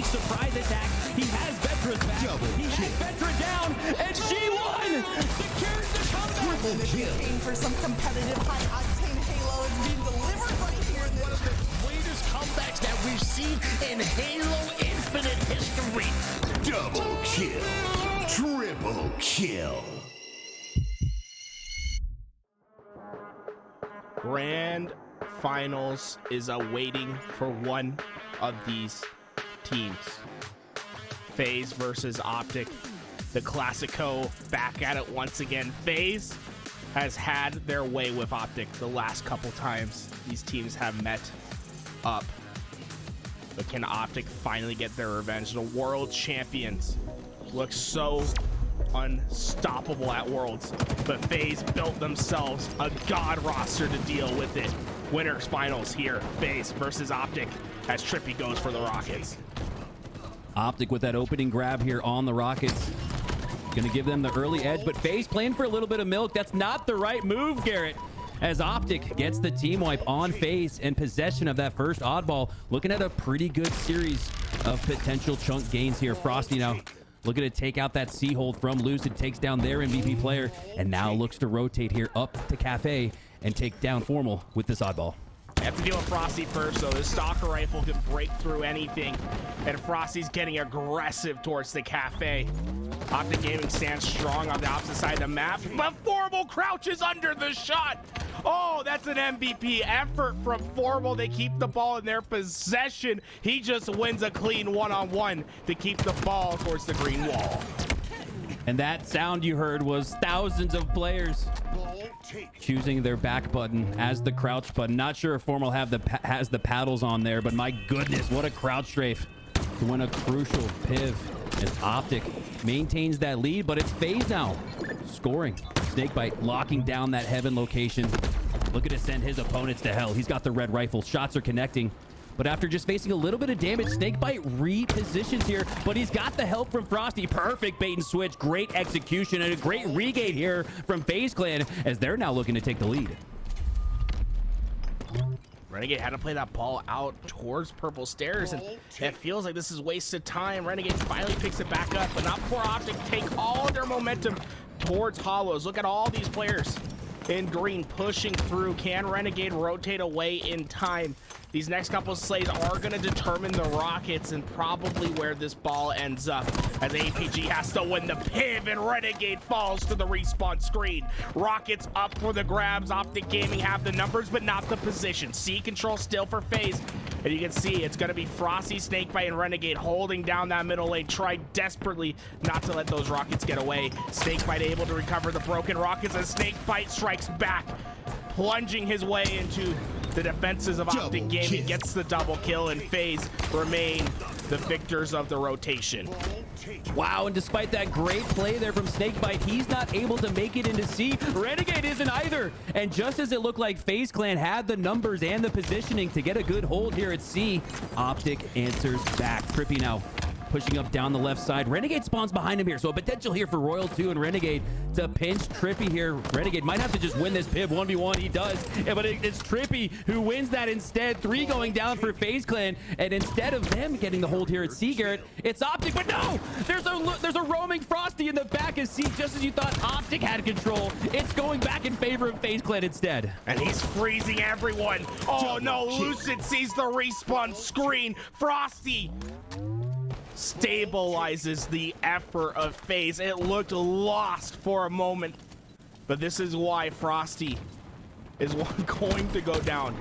surprise attack. He has Vetra's back. He has Vetra down, and G1 secures the comeback. Looking for some competitive high-octane Halo is being delivered right here. One of the greatest comebacks that we've seen in Halo Infinite history. Double kill. Triple kill. Grand Finals is awaiting for one of these teams. FaZe versus OpTic. The Classico back at it once again. FaZe has had their way with OpTic the last couple times these teams have met up. But can OpTic finally get their revenge? The world champions look so unstoppable at Worlds, but FaZe built themselves a god roster to deal with it. Winners finals here, FaZe versus OpTic, as Trippy goes for the Rockets. OpTic with that opening grab here on the Rockets. Gonna give them the early edge, but FaZe playing for a little bit of milk. That's not the right move, Garrett. As OpTic gets the team wipe on FaZe and possession of that first oddball. Looking at a pretty good series of potential chunk gains here. Frosty now looking to take out that C hold from Lucid, takes down their MVP player, and now looks to rotate here up to Cafe and take down Formal with this oddball. I have to deal with Frosty first, so the Stalker Rifle can break through anything, and Frosty's getting aggressive towards the Cafe. OpTic Gaming stands strong on the opposite side of the map, but Formal crouches under the shot. Oh, that's an MVP effort from Formal. They keep the ball in their possession. He just wins a clean one-on-one to keep the ball towards the green wall. And that sound you heard was thousands of players choosing their back button as the crouch button. Not sure if Formal has the paddles on there, but my goodness, what a crouch strafe to win a crucial piv as OpTic maintains that lead, but it's FaZe now scoring. Snakebite locking down that heaven location, looking to send his opponents to hell. He's got the red rifle. Shots are connecting, but after just facing a little bit of damage, Snakebite repositions here, but he's got the help from Frosty. Perfect bait and switch, great execution, and a great regate here from FaZe Clan as they're now looking to take the lead. Renegade had to play that ball out towards Purple Stairs, and it feels like this is wasted time. Renegade finally picks it back up, but not before OpTic take all their momentum towards Hollows. Look at all these players in green pushing through. Can Renegade rotate away in time? These next couple of slays are going to determine the Rockets and probably where this ball ends up, as APG has to win the piv and Renegade falls to the respawn screen. Rockets up for the grabs. OpTic Gaming have the numbers, but not the position. C control still for FaZe. And you can see it's going to be Frosty, Snakebite, and Renegade holding down that middle lane. Try desperately not to let those Rockets get away. Snakebite able to recover the broken Rockets as Snakebite strikes back, plunging his way into the defenses of OpTic Gaming, gets the double kill, and FaZe remain the victors of the rotation. Wow, and despite that great play there from Snakebite, he's not able to make it into C. Renegade isn't either. And just as it looked like FaZe Clan had the numbers and the positioning to get a good hold here at C, OpTic answers back. Trippy now pushing up down the left side. Renegade spawns behind him here, so a potential here for Royal 2 and Renegade to pinch Trippy here. Renegade might have to just win this piv 1v1. He does, yeah, but it's Trippy who wins that instead. 3 going down for FaZe Clan, and instead of them getting the hold here at C, Garrett, it's OpTic. But no, there's a roaming Frosty in the back of C. Just as you thought OpTic had control, it's going back in favor of FaZe Clan instead. And he's freezing everyone. Oh no, Lucid sees the respawn screen. Frosty stabilizes the effort of FaZe. It looked lost for a moment, but this is why Frosty is going to go down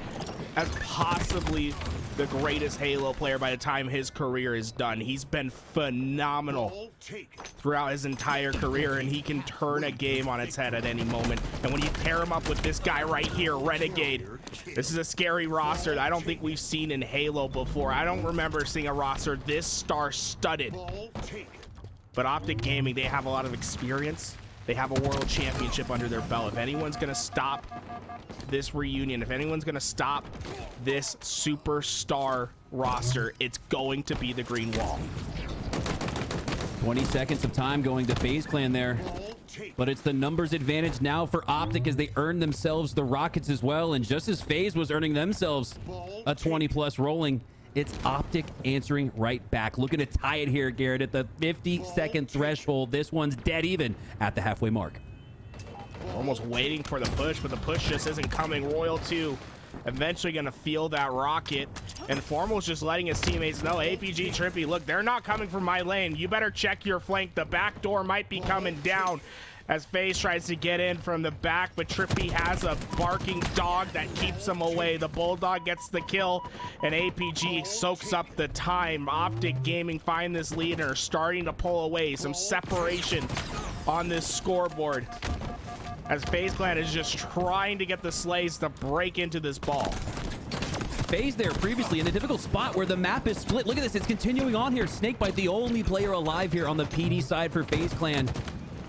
as possibly the greatest Halo player by the time his career is done. He's been phenomenal throughout his entire career, and he can turn a game on its head at any moment. And when you pair him up with this guy right here, Renegade, this is a scary roster that I don't think we've seen in Halo before. I don't remember seeing a roster this star-studded. But OpTic Gaming, they have a lot of experience. They have a world championship under their belt. If anyone's gonna stop this reunion, if anyone's gonna stop this superstar roster, it's going to be the green wall. 20 seconds of time going to FaZe Clan there, but it's the numbers advantage now for OpTic as they earn themselves the Rockets as well. And just as FaZe was earning themselves a 20+ rolling, It's OpTic answering right back. Looking to tie it here, Garrett, at the 50-second threshold. This one's dead even at the halfway mark. Almost waiting for the push, but the push just isn't coming. Royal 2 eventually going to feel that rocket, and Formal's just letting his teammates know, APG, Trippy, look, they're not coming from my lane. You better check your flank. The back door might be coming down as FaZe tries to get in from the back, but Trippy has a barking dog that keeps him away. The Bulldog gets the kill, and APG soaks up the time. OpTic Gaming find this lead and are starting to pull away. Some separation on this scoreboard as FaZe Clan is just trying to get the Slays to break into this ball. FaZe there previously in a difficult spot where the map is split. Look at this, it's continuing on here. Snakebite, the only player alive here on the PD side for FaZe Clan.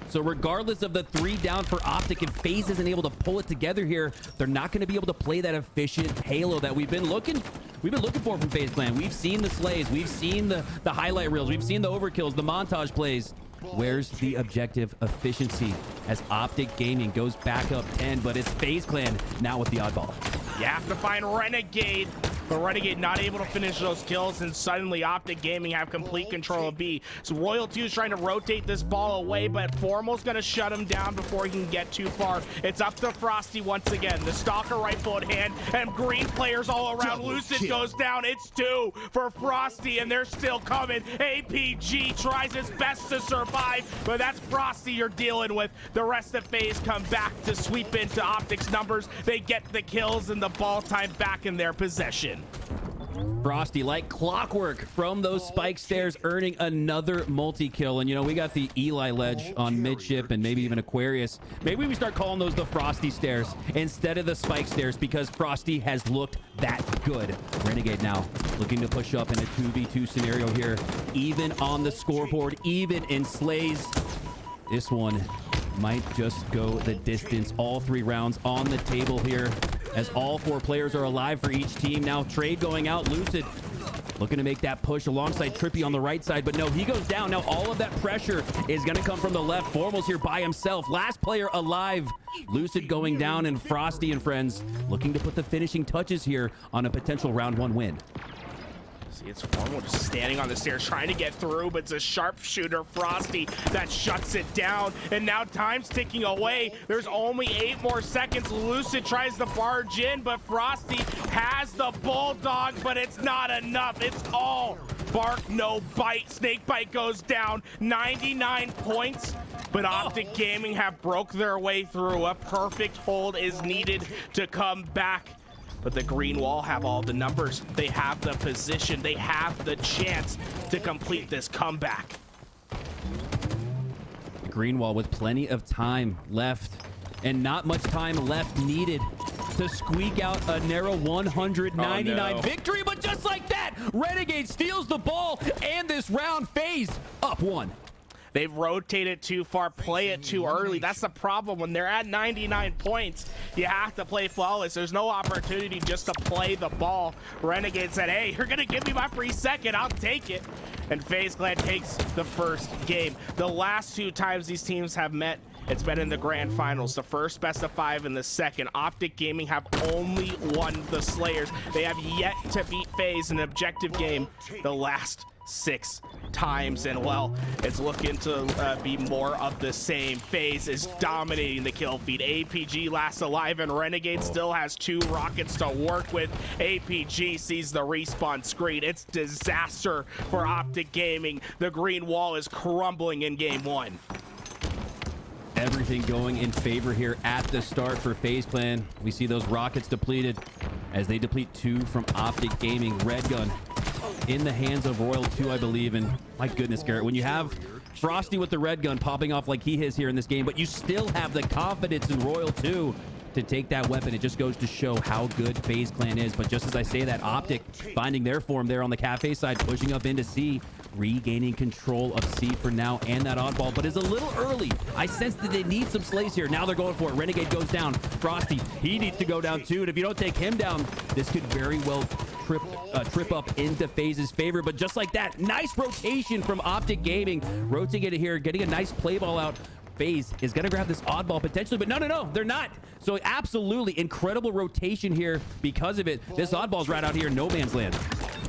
So regardless of the 3 down for OpTic, if FaZe isn't able to pull it together here, they're not going to be able to play that efficient Halo that we've been looking for from FaZe Clan. We've seen the Slays, we've seen the highlight reels, we've seen the overkills, the montage plays. Where's the objective efficiency as OpTic Gaming goes back up 10, but it's FaZe Clan now with the oddball. You have to find Renegade, but Renegade not able to finish those kills, and suddenly OpTic Gaming have complete control of B. So Royal 2 is trying to rotate this ball away, but Formal's going to shut him down before he can get too far. It's up to Frosty once again. The Stalker rifle at hand, and green players all around. Double Lucid kill. goes down. It's 2 for Frosty, and they're still coming. APG tries his best to survive, but that's Frosty you're dealing with. The rest of FaZe come back to sweep into OpTic's numbers. They get the kills and the ball time back in their possession. Frosty, like clockwork from those spike stairs, earning another multi-kill. And, you know, we got the Eli ledge on midship and maybe even Aquarius. Maybe we start calling those the Frosty stairs instead of the spike stairs because Frosty has looked that good. Renegade now looking to push up in a 2v2 scenario here. Even on the scoreboard, even in Slays. This one might just go the distance. All 3 rounds on the table here as all 4 players are alive for each team. Now trade going out. Lucid looking to make that push alongside Trippy on the right side, but no, he goes down. Now all of that pressure is going to come from the left. Formal's here by himself. Last player alive. Lucid going down, and Frosty and friends looking to put the finishing touches here on a potential round 1 win. See, it's Formal just standing on the stairs trying to get through, but it's a sharpshooter, Frosty, that shuts it down. And now time's ticking away. There's only 8 more seconds. Lucid tries to barge in, but Frosty has the Bulldog, but it's not enough. It's all bark, no bite. Snakebite goes down, 99 points. But OpTic Gaming have broke their way through. A perfect hold is needed to come back. But the green wall have all the numbers. They have the position. They have the chance to complete this comeback. The green wall with plenty of time left and not much time left needed to squeak out a narrow 199 victory. But just like that, Renegade steals the ball, and this round FaZe up 1. They've rotated too far, play it too early. That's the problem. When they're at 99 points, you have to play flawless. There's no opportunity just to play the ball. Renegade said, hey, you're going to give me my free second. I'll take it. And FaZe Clan takes the first game. The last 2 times these teams have met, it's been in the grand finals. The first best of 5 and the second. OpTic Gaming have only won the Slayers. They have yet to beat FaZe in an objective game the last 6 times, and well, it's looking to be more of the same. FaZe is dominating the kill feed. APG last alive, and Renegade still has 2 rockets to work with. APG sees the respawn screen. It's disaster for OpTic Gaming. The green wall is crumbling in game 1. Everything going in favor here at the start for FaZe Clan. We see those rockets depleted as they deplete 2 from OpTic Gaming. Red gun in the hands of Royal 2, I believe. And my goodness, Garrett, when you have Frosty with the red gun popping off like he is here in this game, but you still have the confidence in Royal 2 to take that weapon, it just goes to show how good FaZe Clan is. But just as I say that, OpTic finding their form there on the cafe side, pushing up into C, regaining control of C for now, and that oddball, but is a little early. I sense that they need some slays here. Now they're going for it. Renegade goes down. Frosty, he needs to go down too, and if you don't take him down, this could very well trip up into FaZe's favor. But just like that, nice rotation from OpTic Gaming, rotating it here, getting a nice play ball out. FaZe is going to grab this oddball potentially, but no, they're not. So absolutely incredible rotation here because of it. This oddball's right out here in no man's land.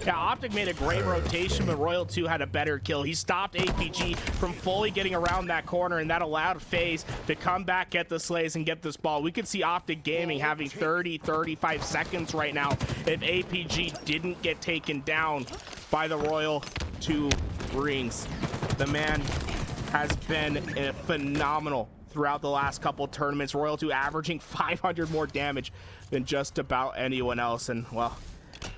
Yeah, OpTic made a great rotation, but Royal 2 had a better kill. He stopped APG from fully getting around that corner, and that allowed FaZe to come back, get the slays, and get this ball. We could see OpTic Gaming having 30-35 seconds right now if APG didn't get taken down by the Royal 2 rings. The man has been phenomenal throughout the last couple tournaments. Royal 2 averaging 500 more damage than just about anyone else, and well,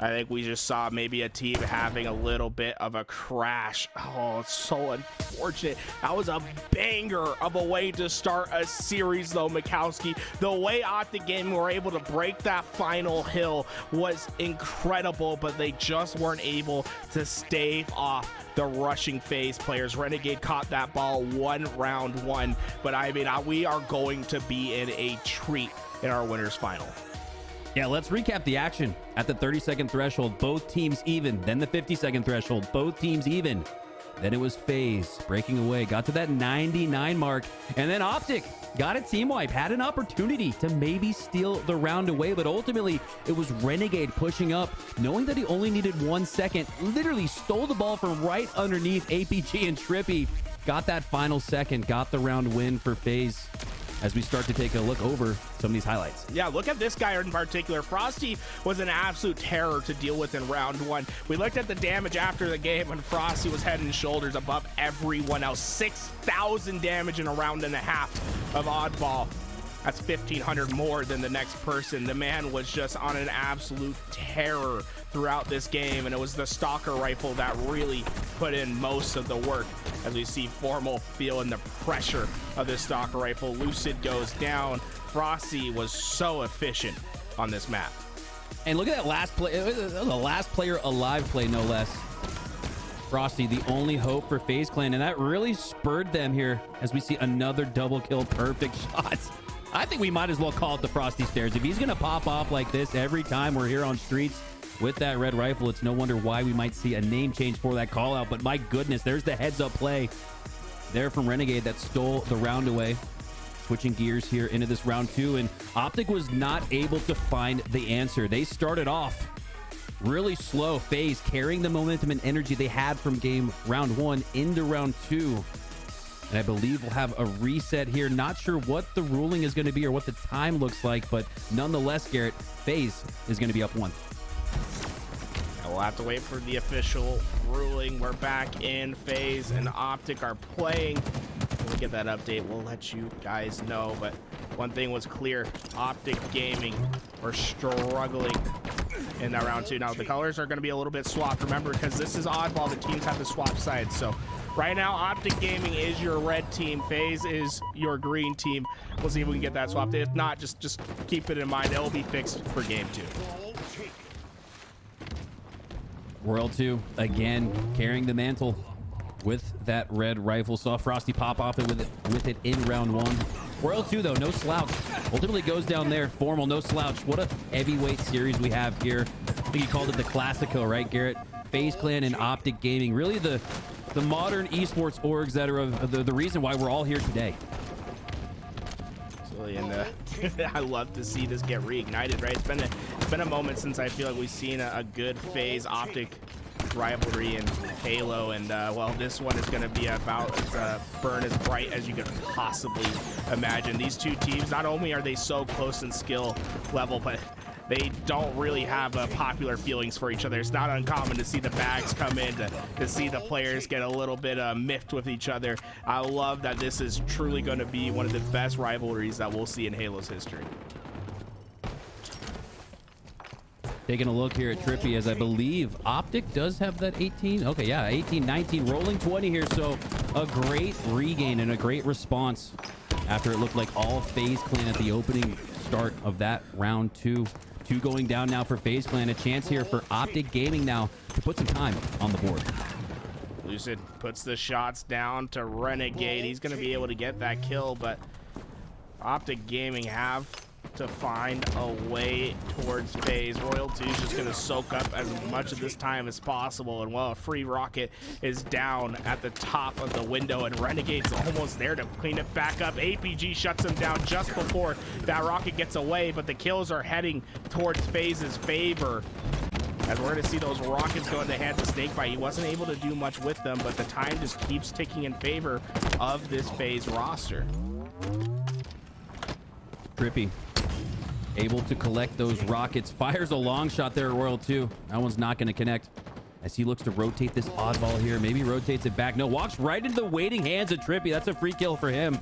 I think we just saw maybe a team having a little bit of a crash. Oh, it's so unfortunate. That was a banger of a way to start a series, though, Mikowski. The way OpTic Gaming were able to break that final hill was incredible, but they just weren't able to stave off the rushing FaZe players. Renegade caught that ball round one, but I mean, we are going to be in a treat in our winners final. Yeah, let's recap the action. At the 30-second threshold, both teams even. Then the 50-second threshold, both teams even. Then it was FaZe breaking away, got to that 99 mark, and then OpTic got a team wipe, had an opportunity to maybe steal the round away, but ultimately it was Renegade pushing up, knowing that he only needed 1 second, literally stole the ball from right underneath APG and Trippy, got that final second, got the round win for FaZe. As we start to take a look over some of these highlights. Yeah, look at this guy in particular. Frosty was an absolute terror to deal with in round one. We looked at the damage after the game, and Frosty was head and shoulders above everyone else. 6,000 damage in a round and a half of Oddball. That's 1,500 more than the next person. The man was just on an absolute terror throughout this game, and it was the Stalker rifle that really put in most of the work. As we see Formal feeling the pressure of this Stalker rifle. Lucid goes down. Frosty was so efficient on this map. And look at that last play. It was the last player alive play, no less. Frosty, the only hope for FaZe Clan, and that really spurred them here as we see another double kill, perfect shots. I think we might as well call it the Frosty Stairs. If he's going to pop off like this every time we're here on streets with that red rifle, it's no wonder why we might see a name change for that call out. But my goodness, there's the heads up play there from Renegade that stole the round away. Switching gears here into this round two, and OpTic was not able to find the answer. They started off really slow. FaZe carrying the momentum and energy they had from round one into round two. And I believe we'll have a reset here. Not sure what the ruling is going to be or what the time looks like, but nonetheless, Garrett, FaZe is going to be up one. We'll have to wait for the official ruling. We're back in FaZe, and OpTic are playing. When we get that update, we'll let you guys know. But one thing was clear, OpTic Gaming were struggling in that round two. Now, the colors are going to be a little bit swapped, remember, because this is oddball. The teams have to swap sides. So right now, OpTic Gaming is your red team. FaZe is your green team. We'll see if we can get that swapped. If not, just keep it in mind. It will be fixed for game two. Royal 2 again carrying the mantle with that red rifle. Saw Frosty pop off it with it in round one. Royal 2 though, no slouch. Ultimately goes down there. Formal, no slouch. What a heavyweight series we have here. I think you called it the Classico, right, Garrett? FaZe Clan and OpTic Gaming, really the modern esports orgs that are the reason why we're all here today. And I love to see this get reignited, right? It's been a moment since I feel like we've seen a good FaZe OpTic rivalry in Halo, and well, this one is going to be about as burn as bright as you could possibly imagine. These two teams, not only are they so close in skill level, but they don't really have popular feelings for each other. It's not uncommon to see the bags come in, to see the players get a little bit miffed with each other. I love that this is truly going to be one of the best rivalries that we'll see in Halo's history. Taking a look here at Trippy, as I believe OpTic does have that 18. Okay, yeah, 18, 19, rolling 20 here. So a great regain and a great response after it looked like all FaZe Clan at the opening start of that round two. Two going down now for FaZe Clan. A chance here for OpTic Gaming now to put some time on the board. Lucid puts the shots down to Renegade. He's going to be able to get that kill, but OpTic Gaming have to find a way towards FaZe. Royal 2 is just going to soak up as much of this time as possible, and well, a free rocket is down at the top of the window, and Renegade's almost there to clean it back up. APG shuts him down just before that rocket gets away, but the kills are heading towards FaZe's favor. as we're going to see those rockets go in the hands of Snakebite. He wasn't able to do much with them, but the time just keeps ticking in favor of this FaZe roster. Trippy able to collect those rockets. Fires a long shot there at Royal 2. That one's not going to connect as he looks to rotate this oddball here. Maybe rotates it back. No, walks right into the waiting hands of Trippy. That's a free kill for him.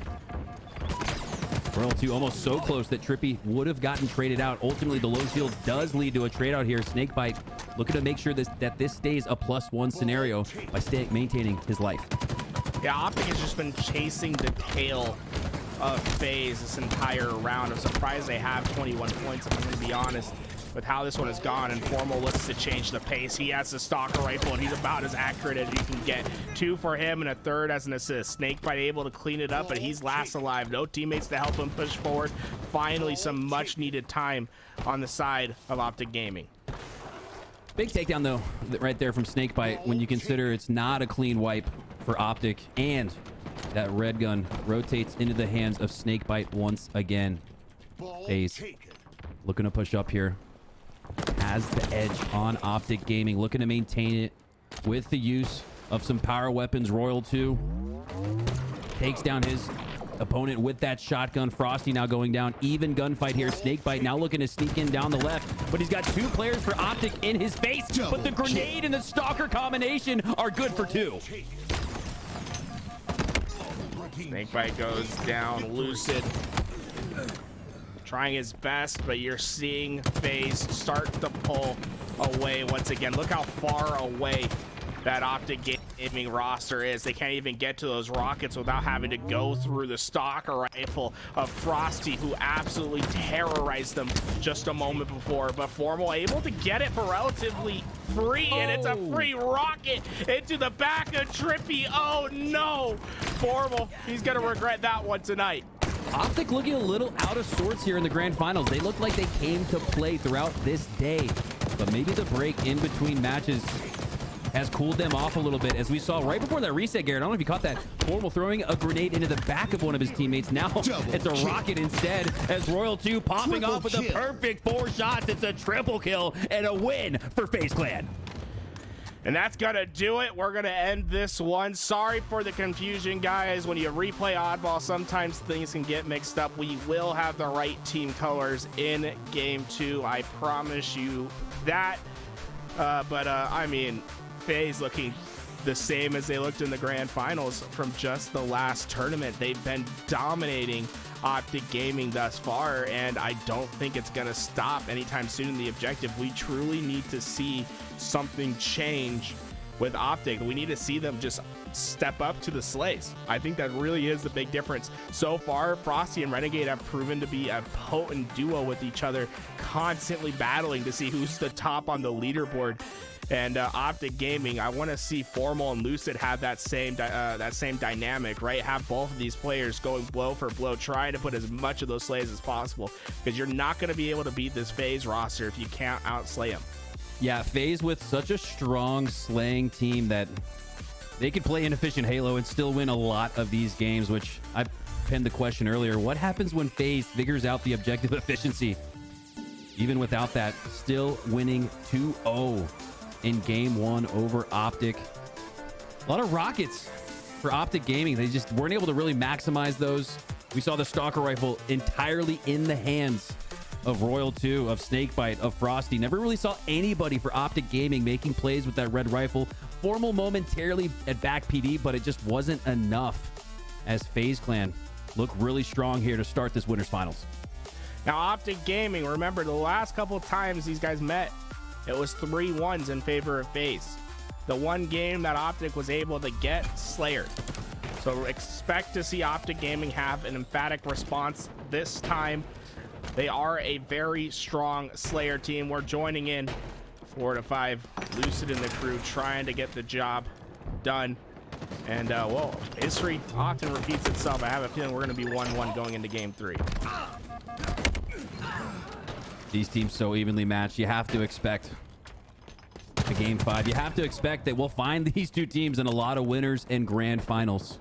Royal 2 almost so close that Trippy would have gotten traded out. Ultimately, the low shield does lead to a trade out here. Snakebite looking to make sure that this stays a +1 scenario by maintaining his life. Yeah, OpTic has just been chasing the tail of FaZe this entire round. I'm surprised they have 21 points, if I'm going to be honest, with how this one has gone. And Formal looks to change the pace. He has the stalker rifle, and he's about as accurate as you can get. 2 for him and a 3rd as an assist. Snakebite able to clean it up, but he's last alive. No teammates to help him push forward. Finally, some much-needed time on the side of OpTic Gaming. Big takedown, though, right there from Snakebite when you consider it's not a clean wipe for OpTic, and that red gun rotates into the hands of Snakebite once again. FaZe looking to push up here. Has the edge on OpTic Gaming, looking to maintain it with the use of some power weapons. Royal 2 takes down his opponent with that shotgun. Frosty now going down. Even gunfight here. Snakebite now looking to sneak in down the left, but he's got 2 players for OpTic in his face. But the grenade and the stalker combination are good for 2. Snakebite goes down. Lucid trying his best, but you're seeing FaZe start to pull away once again. Look how far away that OpTic Gaming roster is. They can't even get to those rockets without having to go through the stalker rifle of Frosty, who absolutely terrorized them just a moment before. But Formal able to get it for relatively free, and it's a free rocket into the back of Trippy. Oh no, Formal, he's gonna regret that one tonight. OpTic looking a little out of sorts here in the grand finals. They look like they came to play throughout this day, but maybe the break in between matches has cooled them off a little bit, as we saw right before that reset, Garrett. I don't know if you caught that. Formal throwing a grenade into the back of one of his teammates. Now it's a rocket instead, as Royal 2 popping off with a perfect 4 shots. It's a triple kill and a win for FaZe Clan. And that's gonna do it. We're gonna end this one. Sorry for the confusion, guys. When you replay oddball, sometimes things can get mixed up. We will have the right team colors in game 2. I promise you that. I mean, FaZe looking the same as they looked in the grand finals from just the last tournament. They've been dominating OpTic Gaming thus far, and I don't think it's going to stop anytime soon in the objective. We truly need to see something change with OpTic. We need to see them just step up to the slays. I think that really is the big difference. So far, Frosty and Renegade have proven to be a potent duo with each other, constantly battling to see who's the top on the leaderboard. And OpTic Gaming, I want to see Formal and Lucid have that same dynamic, right? Have both of these players going blow for blow, trying to put as much of those slays as possible, because you're not going to be able to beat this FaZe roster if you can't outslay them. Yeah, FaZe with such a strong slaying team that they could play inefficient Halo and still win a lot of these games, which I penned the question earlier. What happens when FaZe figures out the objective efficiency? Even without that, still winning 2-0 in game 1 over OpTic. A lot of rockets for OpTic Gaming. They just weren't able to really maximize those. We saw the stalker rifle entirely in the hands of Royal 2, of Snakebite, of Frosty. Never really saw anybody for OpTic Gaming making plays with that red rifle. Formal momentarily at back PD, but it just wasn't enough, as FaZe Clan look really strong here to start this winners finals. Now, OpTic Gaming, remember the last couple of times these guys met, it was 3-1s in favor of FaZe. The one game that OpTic was able to get, Slayer. So expect to see OpTic Gaming have an emphatic response this time. They are a very strong Slayer team. We're joining in 4 to 5. Lucid and the crew trying to get the job done. And, well, history often repeats itself. I have a feeling we're going to be 1-1 going into game 3. These teams so evenly matched. You have to expect a game 5. You have to expect that we'll find these two teams in a lot of winners and grand finals.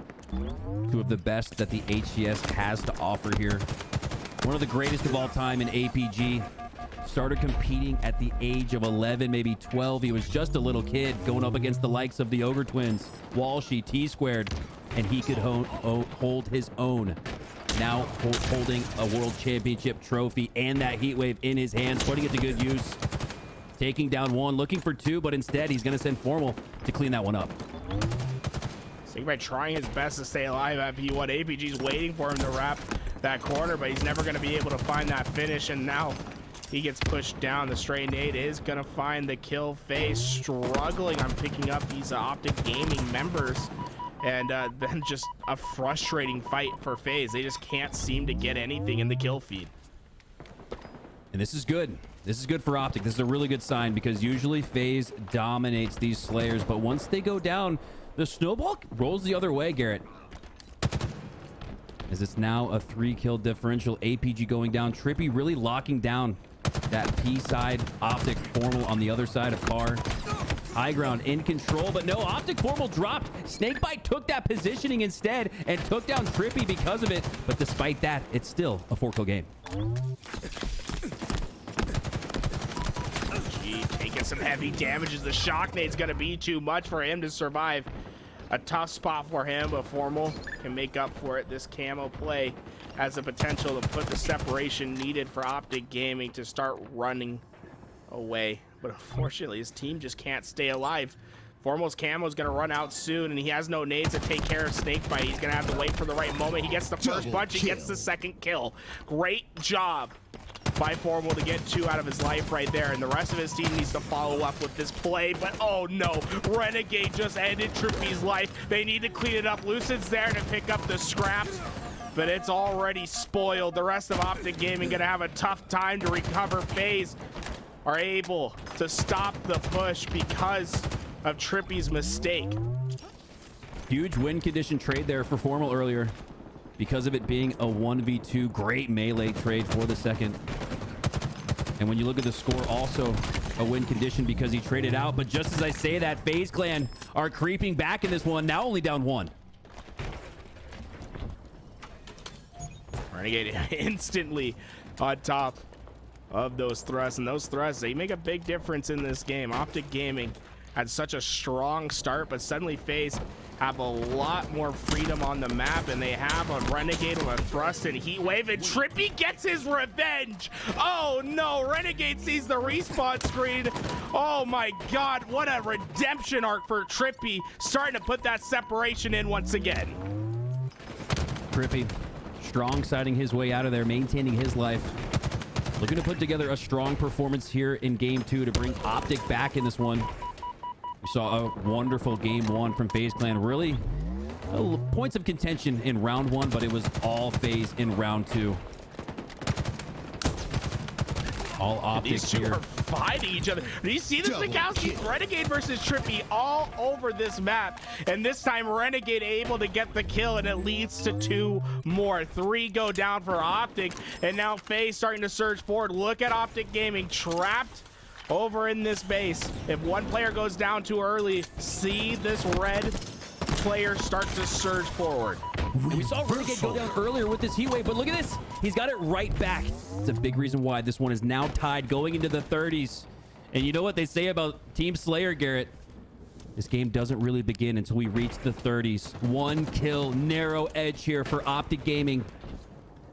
Two of the best that the HCS has to offer here. One of the greatest of all time in APG. started competing at the age of 11, maybe 12. He was just a little kid going up against the likes of the Ogre Twins, Walshy, T-Squared, and he could hold his own. Now holding a world championship trophy and that heat wave in his hands, putting it to good use. Taking down one, looking for two, but instead he's going to send Formal to clean that one up. Snakebite trying his best to stay alive at P1. APG's waiting for him to wrap that corner, but he's never going to be able to find that finish, and now he gets pushed down. The stray nade is going to find the kill. FaZe struggling on picking up these OpTic Gaming members, and then just a frustrating fight for FaZe. They just can't seem to get anything in the kill feed. And this is good. This is good for OpTic. This is a really good sign because usually FaZe dominates these Slayers, but once they go down, the snowball rolls the other way, Garrett. As it's now a 3-kill differential. APG going down. Trippy really locking down that P side. OpTic Formal on the other side of Car. High ground in control, but no, OpTic Formal dropped. Snakebite took that positioning instead and took down Trippy because of it. But despite that, it's still a 4-kill game. Taking some heavy damages. The shock nade's gonna be too much for him to survive. A tough spot for him, but Formal can make up for it. This camo play has the potential to put the separation needed for OpTic Gaming to start running away. But unfortunately, his team just can't stay alive. Formal's camo is going to run out soon, and he has no nades to take care of Snakebite. He's going to have to wait for the right moment. He gets the first punch, he gets the second kill. Great job by Formal to get 2 out of his life right there, and the rest of his team needs to follow up with this play. But oh no, Renegade just ended Trippy's life. They need to clean it up. Lucid's there to pick up the scraps, but it's already spoiled. The rest of OpTic Gaming gonna have a tough time to recover. FaZe are able to stop the push because of Trippy's mistake. Huge win condition trade there for Formal earlier because of it being a 1v2. Great melee trade for the second. And when you look at the score, also a win condition because he traded out. But just as I say that, FaZe Clan are creeping back in this one, now only down 1. Renegade instantly on top of those thrusts, and those thrusts, they make a big difference in this game. OpTic Gaming had such a strong start, but suddenly FaZe have a lot more freedom on the map, and they have on Renegade with a thrust and heat wave, and Trippy gets his revenge. Oh no, Renegade sees the respawn screen. Oh my god, what a redemption arc for Trippy, starting to put that separation in once again. Trippy strong siding his way out of there, maintaining his life. Looking to put together a strong performance here in game 2 to bring OpTic back in this one. We saw a wonderful game 1 from FaZe Clan. Really points of contention in round 1, but it was all FaZe in round 2. All OpTic These two here. are fighting each other. Do you see this, Mikowski? Renegade versus Trippy all over this map. And this time, Renegade able to get the kill, and it leads to 2 more. 3 go down for OpTic, and now FaZe starting to surge forward. Look at OpTic Gaming trapped over in this base. If one player goes down too early, see this red player start to surge forward. And we saw Renegade go down earlier with this heat wave, but look at this. He's got it right back. It's a big reason why this one is now tied going into the 30s. And you know what they say about Team Slayer, Garrett? This game doesn't really begin until we reach the 30s. 1 kill, narrow edge here for OpTic Gaming,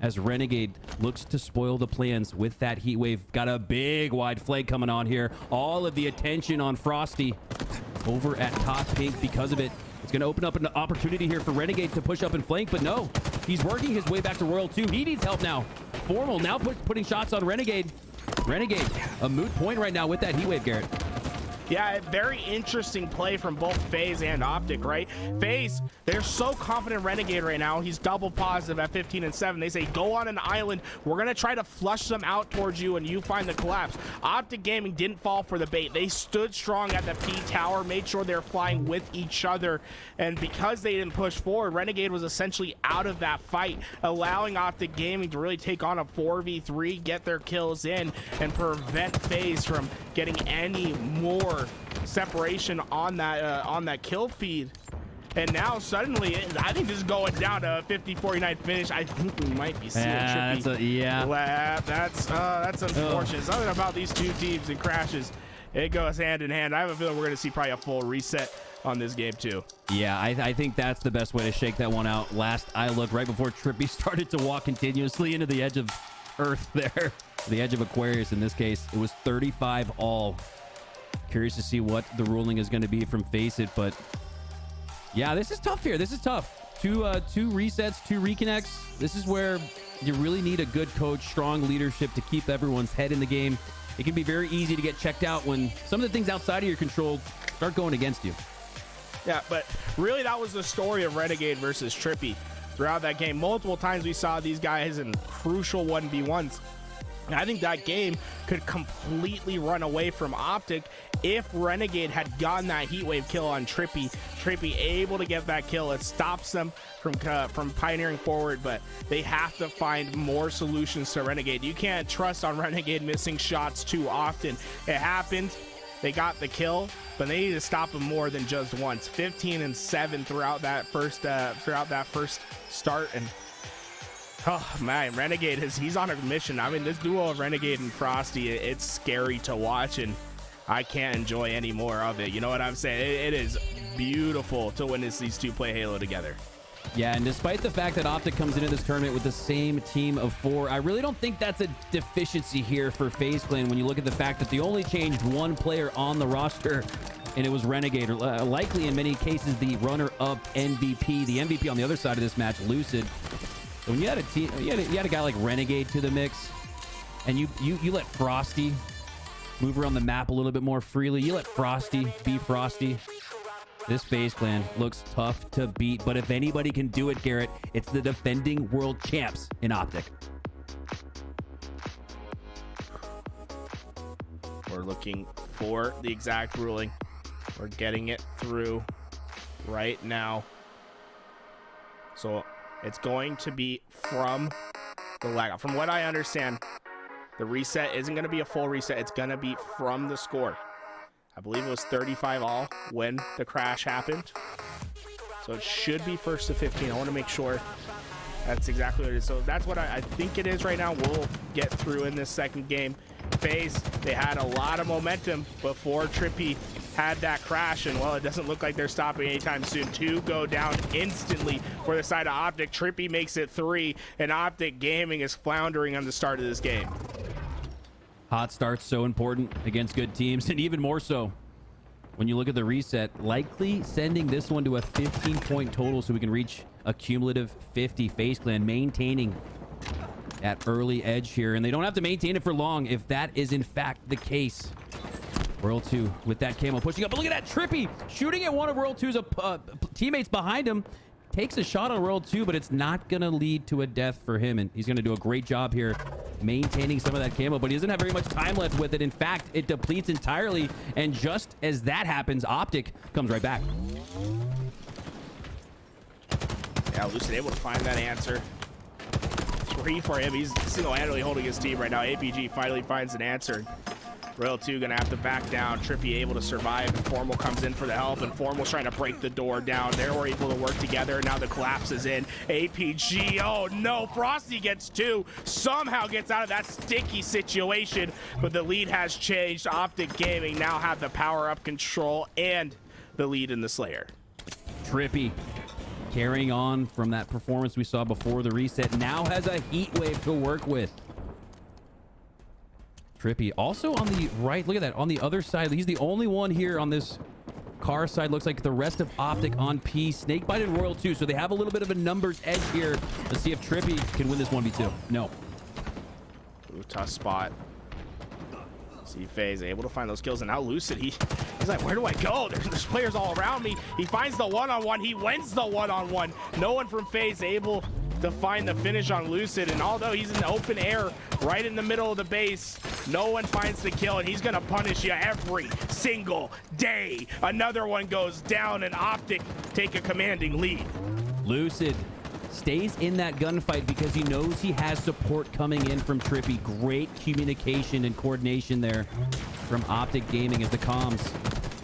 as Renegade looks to spoil the plans with that heat wave. Got a big wide flank coming on here. All of the attention on Frosty over at top pink because of it. It's going to open up an opportunity here for Renegade to push up and flank, but no. He's working his way back to Royal 2. He needs help now. Formal now putting shots on Renegade. Renegade, a moot point right now with that heat wave, Garrett. Yeah, a very interesting play from both FaZe and OpTic, right? FaZe, they're so confident in Renegade right now. He's double positive at 15 and 7. They say, go on an island. We're going to try to flush them out towards you, and you find the collapse. OpTic Gaming didn't fall for the bait. They stood strong at the P tower, made sure they're flying with each other. And because they didn't push forward, Renegade was essentially out of that fight, allowing OpTic Gaming to really take on a 4v3, get their kills in, and prevent FaZe from getting any more separation on that kill feed. And now suddenly, I think this is going down to a 50-49 finish. I think we might be seeing Trippy. That's unfortunate. Something about these two teams and crashes, it goes hand in hand. I have a feeling we're going to see probably a full reset on this game too. Yeah, I think that's the best way to shake that one out. Last I looked, right before Trippy started to walk continuously into the edge of Earth there, the edge of Aquarius in this case, it was 35 all. Curious to see what the ruling is going to be from FaZe It, but yeah, this is tough here. This is tough. Two resets, two reconnects. This is where you really need a good coach, strong leadership to keep everyone's head in the game. It can be very easy to get checked out when some of the things outside of your control start going against you. Yeah, but really that was the story of Renegade versus Trippy. Throughout that game, multiple times we saw these guys in crucial 1v1s. And I think that game could completely run away from OpTic if Renegade had gotten that heatwave kill on Trippy. Trippy able to get that kill. It stops them from pioneering forward, but they have to find more solutions to Renegade. You can't trust on Renegade missing shots too often. It happened. They got the kill, but they need to stop him more than just once. 15-7 throughout that first start, and oh man, Renegade he's on a mission. I mean, this duo of Renegade and Frosty, it's scary to watch, and I can't enjoy any more of it. You know what I'm saying? It is beautiful to witness these two play Halo together. Yeah, and despite the fact that OpTic comes into this tournament with the same team of 4, I really don't think that's a deficiency here for FaZe Clan when you look at the fact that they only changed one player on the roster, and it was Renegade, or likely in many cases the runner-up MVP. The MVP on the other side of this match, Lucid. So when you had a team, you had a guy like Renegade to the mix, and you let Frosty move around the map a little bit more freely. You let Frosty be Frosty. This FaZe Clan looks tough to beat, but if anybody can do it, Garrett, it's the defending world champs in OpTic. We're looking for the exact ruling. We're getting it through right now. So it's going to be from the lag. From what I understand, the reset isn't going to be a full reset. It's going to be from the score. I believe it was 35 all when the crash happened. So it should be first to 15. I want to make sure that's exactly what it is. So that's what I think it is right now. We'll get through in this second game. FaZe, they had a lot of momentum before Trippy had that crash, and well, it doesn't look like they're stopping anytime soon. 2 go down instantly for the side of OpTic. Trippy makes it 3, and OpTic Gaming is floundering on the start of this game. Hot starts so important against good teams, and even more so when you look at the reset, likely sending this one to a 15-point total so we can reach a cumulative 50. FaZe Clan maintaining that early edge here, and they don't have to maintain it for long if that is in fact the case. World 2 with that camo pushing up, but look at that, Trippy shooting at one of World 2's teammates behind him. Takes a shot on World 2, but it's not going to lead to a death for him, and he's going to do a great job here maintaining some of that camo, but he doesn't have very much time left with it. In fact, it depletes entirely, and just as that happens, OpTic comes right back. Yeah, Lucid able to find that answer. 3 for him. He's single-handedly holding his team right now. APG finally finds an answer. Royal 2 gonna have to back down. Trippy able to survive, and Formal comes in for the help, and Formal's trying to break the door down. They were able to work together, and now the collapse is in. APG, oh no, Frosty gets 2, somehow gets out of that sticky situation, but the lead has changed. OpTic Gaming now have the power-up control and the lead in the Slayer. Trippy carrying on from that performance we saw before the reset, now has a heat wave to work with. Trippy also on the right, look at that, on the other side, he's the only one here on this car side. Looks like the rest of OpTic on P. Snakebite and Royal 2, so they have a little bit of a numbers edge here. Let's see if Trippy can win this 1v2. No. Ooh, tough spot. See FaZe able to find those kills, and now Lucid, he's like, where do I go? There's players all around me. He finds the one-on-one. He wins the one-on-one. No one from FaZe able to find the finish on Lucid, and although he's in the open air right in the middle of the base, no one finds the kill, and he's gonna punish you every single day. Another one goes down, and OpTic take a commanding lead. Lucid stays in that gunfight because he knows he has support coming in from Trippy. Great communication and coordination there from OpTic Gaming as the comms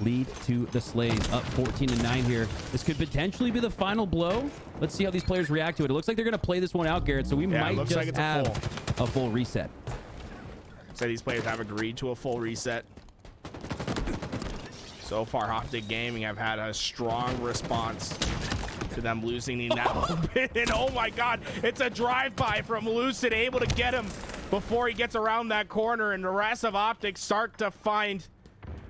lead to the Slays, up 14-9 here. This could potentially be the final blow. Let's see how these players react to it. It looks like they're going to play this one out, Garrett, so we might just like it's have a full reset. So these players have agreed to a full reset. So far, OpTic Gaming have had a strong response to them losing in that little bit. And oh my God, it's a drive-by from Lucid, able to get him before he gets around that corner, and the rest of OpTic start to find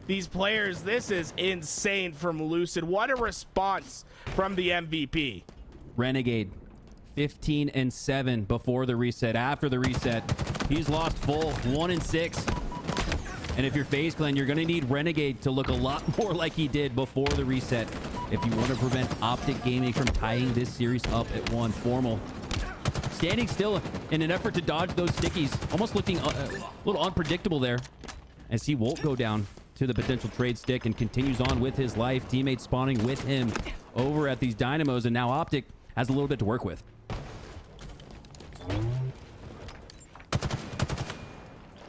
these players. This is insane from Lucid. What a response from the MVP. Renegade, 15-7 before the reset. After the reset, he's lost full 1-6. And if you're FaZe Clan, you're going to need Renegade to look a lot more like he did before the reset if you want to prevent OpTic Gaming from tying this series up at 1. Formal standing still in an effort to dodge those stickies, almost looking a little unpredictable there, as he won't go down to the potential trade stick and continues on with his life. Teammates spawning with him over at these Dynamos, and now OpTic has a little bit to work with.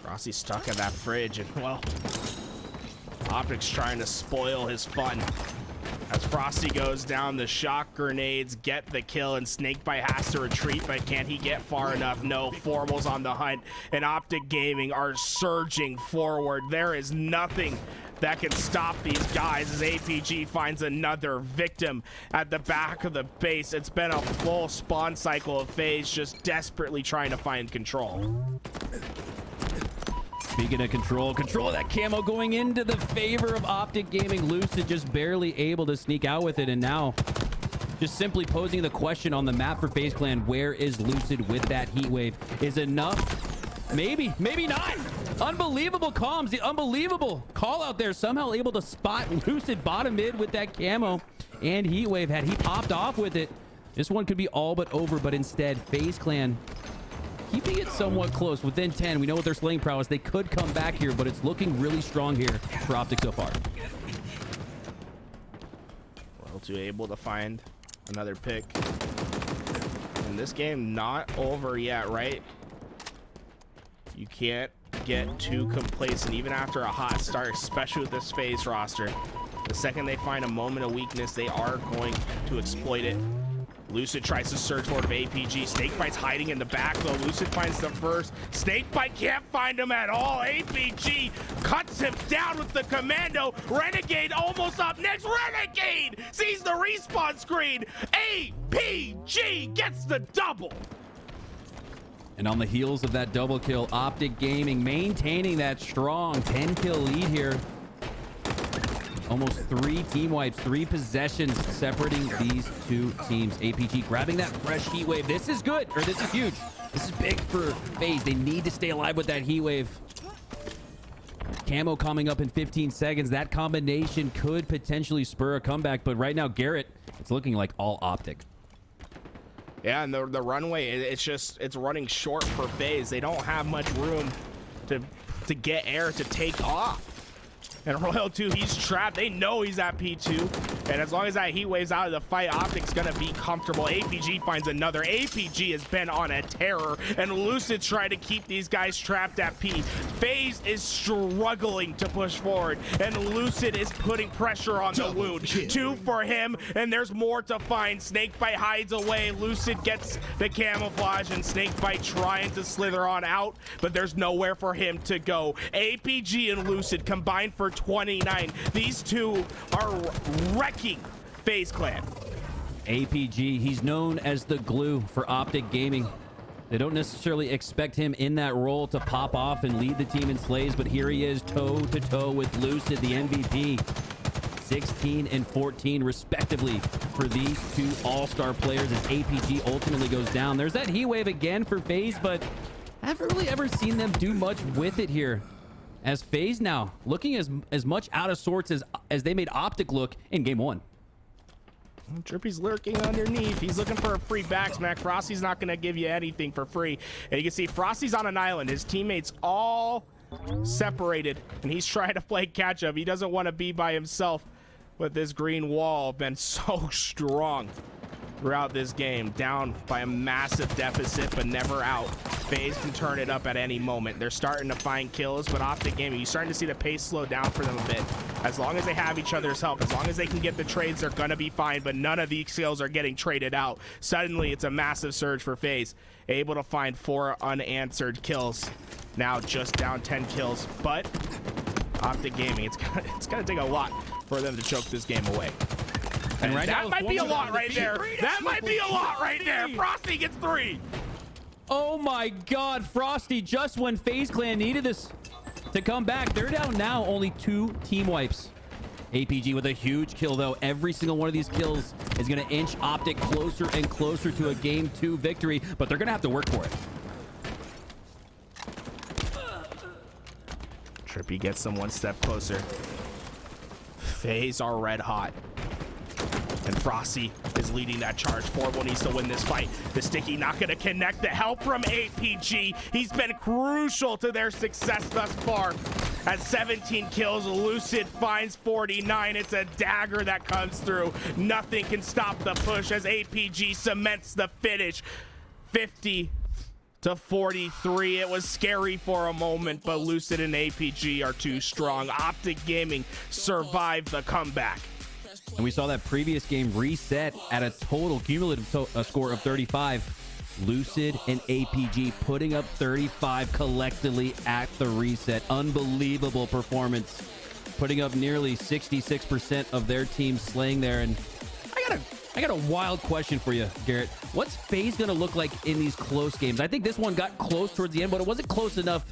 Rossi's stuck in that fridge, and well, OpTic's trying to spoil his fun. As Frosty goes down, the shock grenades get the kill, and Snakebite has to retreat, but can he get far enough? No. Formal's on the hunt, and OpTic Gaming are surging forward. There is nothing that can stop these guys as APG finds another victim at the back of the base. It's been a full spawn cycle of FaZe just desperately trying to find control. Speaking of control of that camo going into the favor of OpTic Gaming. Lucid just barely able to sneak out with it, and now just simply posing the question on the map for FaZe Clan, where is Lucid with that heat wave? Is enough? Maybe not. Unbelievable comms, the unbelievable call out there, somehow able to spot Lucid bottom mid with that camo and heat wave. Had he popped off with it, this one could be all but over, but instead FaZe Clan keeping it somewhat close within 10. We know what their slaying prowess. They could come back here, but it's looking really strong here for OpTic so far. Well, too able to find another pick. And this game not over yet, right? You can't get too complacent even after a hot start, especially with this FaZe roster. The second they find a moment of weakness, they are going to exploit it. Lucid tries to surge forward of APG. Snakebite's hiding in the back, though. Lucid finds the first. Snakebite can't find him at all. APG cuts him down with the commando. Renegade almost up next. Renegade sees the respawn screen. APG gets the double. And on the heels of that double kill, OpTic Gaming maintaining that strong 10-kill lead here. Almost 3 team wipes, 3 possessions separating these two teams. APG grabbing that fresh heat wave. This is good, or this is huge. This is big for FaZe. They need to stay alive with that heat wave. Camo coming up in 15 seconds. That combination could potentially spur a comeback, but right now, Garrett, it's looking like all OpTic. Yeah, and the runway, it's running short for FaZe. They don't have much room to get air to take off. And Royal 2, he's trapped. They know he's at P2. And as long as that heat wave's out of the fight, OpTic's going to be comfortable. APG finds another. APG has been on a terror. And Lucid's trying to keep these guys trapped at P. FaZe is struggling to push forward. And Lucid is putting pressure on the wound. 2 for him. And there's more to find. Snakebite hides away. Lucid gets the camouflage. And Snakebite trying to slither on out. But there's nowhere for him to go. APG and Lucid combined for 29. These two are wrecking FaZe Clan. APG, he's known as the glue for OpTic Gaming. They don't necessarily expect him in that role to pop off and lead the team in slays, but here he is toe-to-toe with Lucid, the MVP. 16 and 14 respectively for these two all-star players as APG ultimately goes down. There's that heat wave again for FaZe, but I haven't really ever seen them do much with it here. As FaZe now looking as much out of sorts as they made OpTic look in game 1. Trippy's lurking underneath. He's looking for a free backsmack. Frosty's not going to give you anything for free. And you can see Frosty's on an island. His teammates all separated, and he's trying to play catch up. He doesn't want to be by himself, but this green wall been so strong throughout this game, down by a massive deficit, but never out. FaZe can turn it up at any moment. They're starting to find kills, but OpTic Gaming, you're starting to see the pace slow down for them a bit. As long as they have each other's help, as long as they can get the trades, they're gonna be fine, but none of these kills are getting traded out. Suddenly, it's a massive surge for FaZe, able to find 4 unanswered kills. Now just down 10 kills, but OpTic Gaming, it's gonna take a lot for them to choke this game away. And right that might be a lot right there. That might be a lot right there. Frosty gets 3. Oh my God, Frosty, just when FaZe Clan needed this to come back. They're down now, only 2 team wipes. APG with a huge kill, though. Every single one of these kills is going to inch OpTic closer and closer to a Game 2 victory, but they're going to have to work for it. Trippy gets them 1 step closer. FaZe are red hot. And Frosty is leading that charge. Forward needs to win this fight. The sticky not going to connect. The help from APG. He's been crucial to their success thus far. At 17 kills, Lucid finds 49. It's a dagger that comes through. Nothing can stop the push as APG cements the finish. 50 to 43. It was scary for a moment, but Lucid and APG are too strong. OpTic Gaming survived the comeback. And we saw that previous game reset at a total cumulative score of 35. Lucid and APG putting up 35 collectively at the reset. Unbelievable performance. Putting up nearly 66% of their team slaying there. And I got a wild question for you, Garrett. What's FaZe going to look like in these close games? I think this one got close towards the end, but it wasn't close enough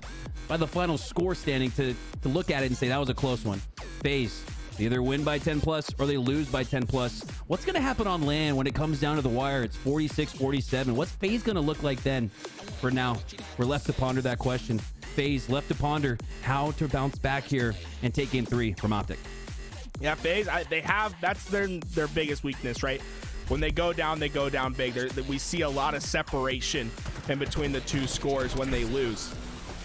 by the final score standing to look at it and say that was a close one. FaZe either win by 10 plus or they lose by 10 plus. What's going to happen on LAN when it comes down to the wire? It's 46-47. What's FaZe going to look like then? For now, we're left to ponder that question. FaZe left to ponder how to bounce back here and take game 3 from OpTic. Yeah, FaZe, that's their biggest weakness, right? When they go down big. We see a lot of separation in between the 2 scores when they lose.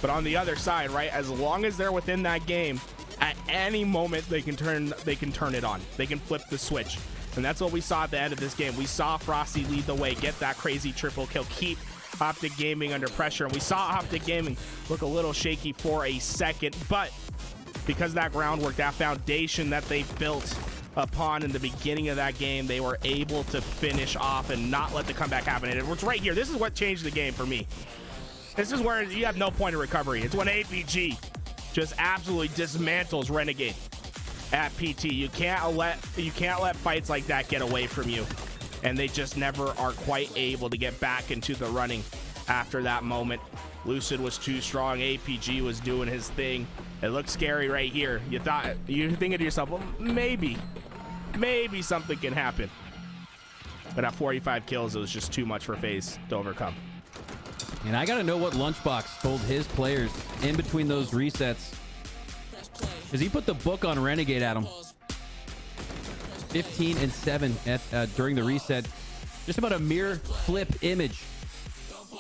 But on the other side, right, as long as they're within that game, at any moment they can turn it on. They can flip the switch. And that's what we saw at the end of this game. We saw Frosty lead the way, get that crazy triple kill, keep OpTic Gaming under pressure. And we saw OpTic Gaming look a little shaky for a second, but because that groundwork, that foundation that they built upon in the beginning of that game, they were able to finish off and not let the comeback happen. And it's right here. This is what changed the game for me. This is where you have no point of recovery. It's when APG just absolutely dismantles Renegade at PT. You can't let fights like that get away from you, and they just never are quite able to get back into the running after that moment. Lucid was too strong. APG was doing his thing. It looked scary right here. You're thinking to yourself, well, maybe something can happen. But at 45 kills, it was just too much for FaZe to overcome. And I got to know what Lunchbox told his players in between those resets. Because he put the book on Renegade at him. 15-7 during the reset. Just about a mere flip image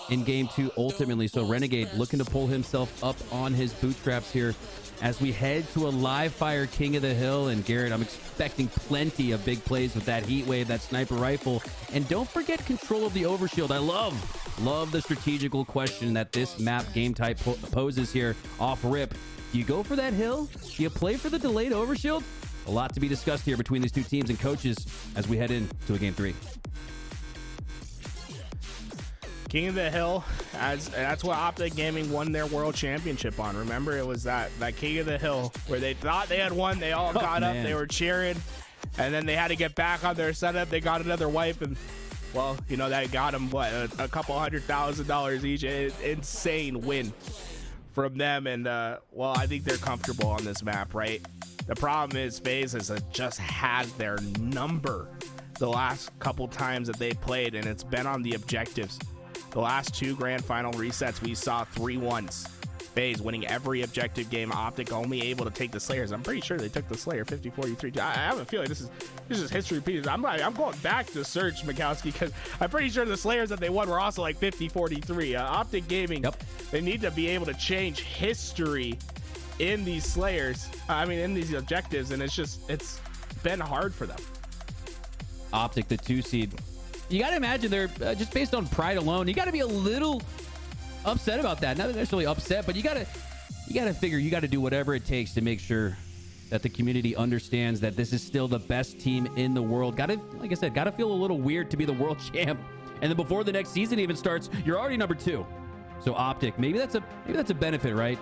in game 2 ultimately. So Renegade looking to pull himself up on his bootstraps here as we head to a live fire King of the Hill. And Garrett, I'm expecting plenty of big plays with that heat wave, that sniper rifle. And don't forget control of the overshield. I love the strategical question that this map game type poses here off rip. Do you go for that hill? Do you play for the delayed overshield? A lot to be discussed here between these two teams and coaches as we head into a game 3. King of the Hill, that's what OpTic Gaming won their world championship on. Remember, it was that King of the Hill where they thought they had won. They all got up, they were cheering, and then they had to get back on their setup. They got another wipe, and well, you know, that got them what, a couple $100,000 each. Insane win from them, and well, I think they're comfortable on this map, right? The problem is FaZe has just had their number the last couple times that they played, and it's been on the objectives. The last 2 grand final resets, we saw 3-1s. FaZe winning every objective game. OpTic only able to take the Slayers. I'm pretty sure they took the Slayer 50-43. I have a feeling this is history repeated. I'm going back to search Mikowski because I'm pretty sure the Slayers that they won were also like 50-43. OpTic Gaming, They need to be able to change history in these Slayers. In these objectives, and it's been hard for them. OpTic, the 2 seed. you got to imagine they're just based on pride alone. You got to be a little upset about that. Not necessarily upset, but you got to figure you got to do whatever it takes to make sure that the community understands that this is still the best team in the world. Got to, like I said, got to feel a little weird to be the world champ. And then before the next season even starts, you're already number 2. So OpTic, maybe that's a benefit, right?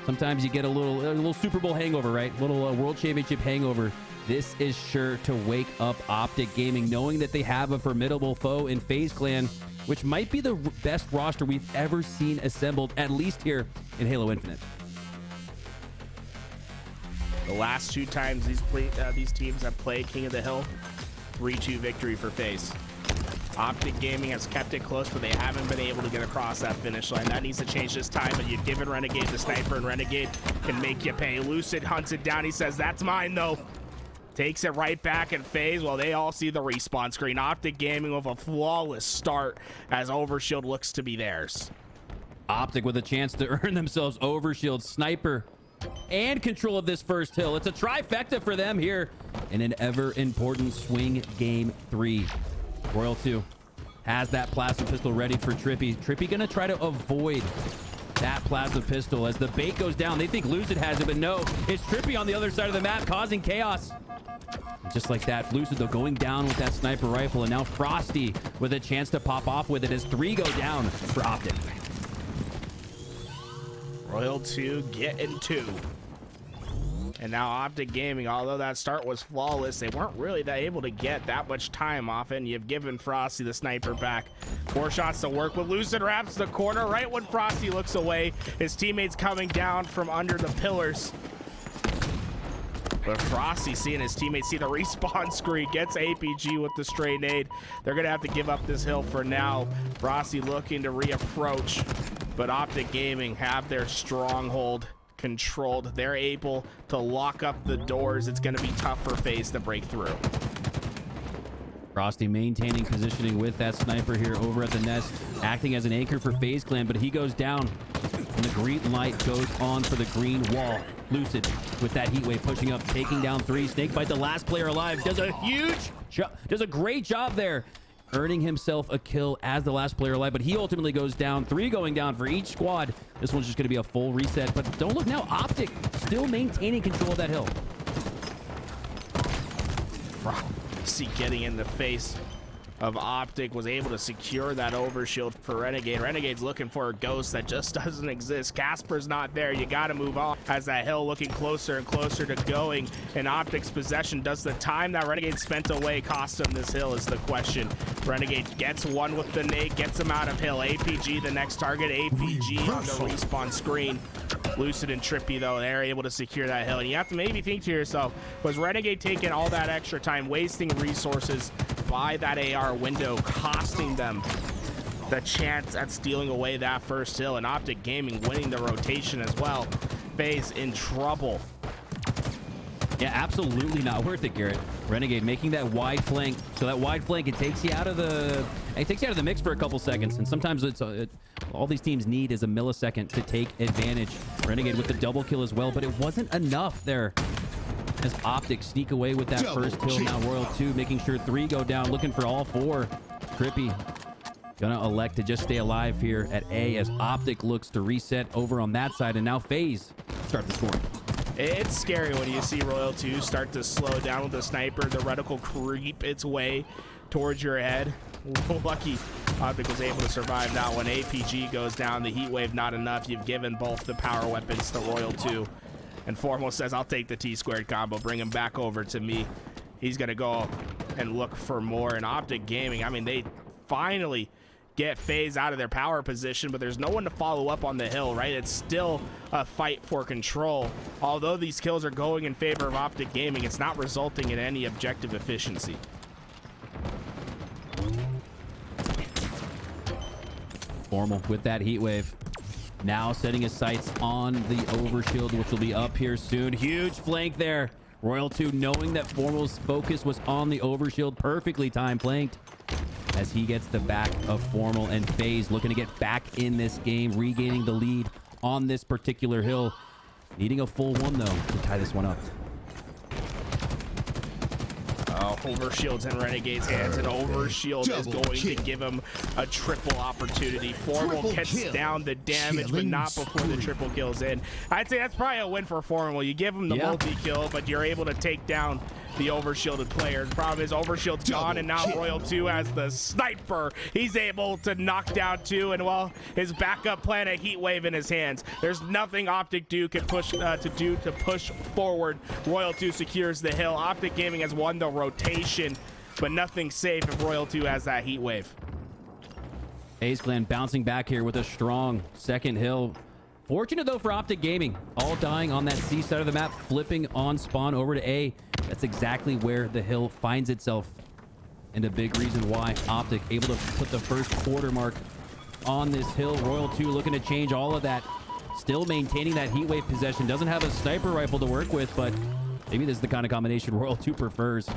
Sometimes you get a little Super Bowl hangover, right? A little World Championship hangover. This is sure to wake up OpTic Gaming, knowing that they have a formidable foe in FaZe Clan, which might be the best roster we've ever seen assembled, at least here in Halo Infinite. The last 2 times these teams have played King of the Hill, 3-2 victory for FaZe. OpTic Gaming has kept it close, but they haven't been able to get across that finish line. That needs to change this time, but you've given Renegade the sniper, and Renegade can make you pay. Lucid hunts it down. He says, that's mine, though. Takes it right back in FaZe while they all see the respawn screen. OpTic Gaming with a flawless start as Overshield looks to be theirs. OpTic with a chance to earn themselves Overshield, sniper, and control of this first hill. It's a trifecta for them here in an ever-important swing game 3. Royal 2 has that plasma pistol ready for Trippy. Trippy gonna try to avoid that plasma pistol as the bait goes down. They think Lucid has it, but no, it's Trippy on the other side of the map causing chaos. Just like that, Lucid though going down with that sniper rifle, and now Frosty with a chance to pop off with it as 3 go down for OpTic. Royal 2 getting 2. And now OpTic Gaming, although that start was flawless, they weren't really able to get that much time off, and you've given Frosty the sniper back. 4 shots to work with. Lucid wraps the corner right when Frosty looks away. His teammates coming down from under the pillars. But Frosty, seeing his teammates see the respawn screen, gets APG with the stray nade. They're going to have to give up this hill for now. Frosty looking to reapproach, but OpTic Gaming have their stronghold controlled. They're able to lock up the doors. It's going to be tough for FaZe to break through. Frosty maintaining positioning with that sniper here over at the nest, acting as an anchor for FaZe Clan, but he goes down. And the green light goes on for the green wall. Lucid with that heat wave pushing up, taking down 3. Snakebite, the last player alive, does a great job there, earning himself a kill as the last player alive, but he ultimately goes down. 3 going down for each squad. This one's just going to be a full reset, but don't look now, OpTic still maintaining control of that hill. Frosty getting in the face of OpTic, was able to secure that overshield for Renegade. Renegade's looking for a ghost that just doesn't exist. Casper's not there. You got to move on as that hill looking closer and closer to going in OpTic's possession. Does the time that Renegade spent away cost him this hill is the question. Renegade gets one with the nade, gets him out of hill. APG the next target. APG on the respawn screen. Lucid and Trippy, though, they're able to secure that hill. And you have to maybe think to yourself, was Renegade taking all that extra time, wasting resources by that AR window, costing them the chance at stealing away that first hill, and OpTic Gaming winning the rotation as well? FaZe in trouble. Yeah, absolutely not worth it, Garrett. Renegade making that wide flank. So that wide flank, it takes you out of the mix for a couple seconds, and sometimes all these teams need is a millisecond to take advantage. Renegade with the double kill as well, but it wasn't enough there as OpTic sneak away with that first kill. Now Royal 2 making sure 3 go down, looking for all 4. Trippy gonna elect to just stay alive here at A as OpTic looks to reset over on that side, and now FaZe start the scoring. It's scary when you see Royal 2 start to slow down with the sniper, the reticle creep its way towards your head. Lucky OpTic was able to survive. Now when APG goes down, the heat wave not enough. You've given both the power weapons to Royal 2. And Foremost says, I'll take the T-squared combo, bring him back over to me. He's going to go and look for more. And OpTic Gaming, I mean, they finally get FaZe out of their power position, but there's no one to follow up on the hill, right? It's still a fight for control. Although these kills are going in favor of OpTic Gaming, it's not resulting in any objective efficiency. Formal with that heat wave. Now setting his sights on the overshield, which will be up here soon. Huge flank there. Royal 2 knowing that Formal's focus was on the overshield. Perfectly timed flanked as he gets the back of Formal, and FaZe looking to get back in this game, regaining the lead on this particular hill. Needing a full one, though, to tie this one up. Overshield's in Renegade's hands, and Overshield is Double going to kill. give him a triple opportunity. Formal Triple gets kill. down the damage, but Killing not before the spree. triple kill's in. I'd say that's probably a win for Formal. You give him the multi-kill, but you're able to take down the overshielded player. The problem is Overshield's gone, and now kill. Royal 2 has the sniper. He's able to knock down 2, and while his backup plan a heat wave in his hands, there's nothing OpTic can push to push forward. Royal 2 secures the hill. OpTic Gaming has won the rotation, but nothing safe if Royal 2 has that heat wave. FaZe Clan bouncing back here with a strong second hill. Fortunate though for OpTic Gaming, all dying on that C side of the map, flipping on spawn over to A. That's exactly where the hill finds itself, and a big reason why OpTic able to put the first quarter mark on this hill. Royal 2 looking to change all of that, still maintaining that heat wave possession. Doesn't have a sniper rifle to work with, but maybe this is the kind of combination Royal 2 prefers.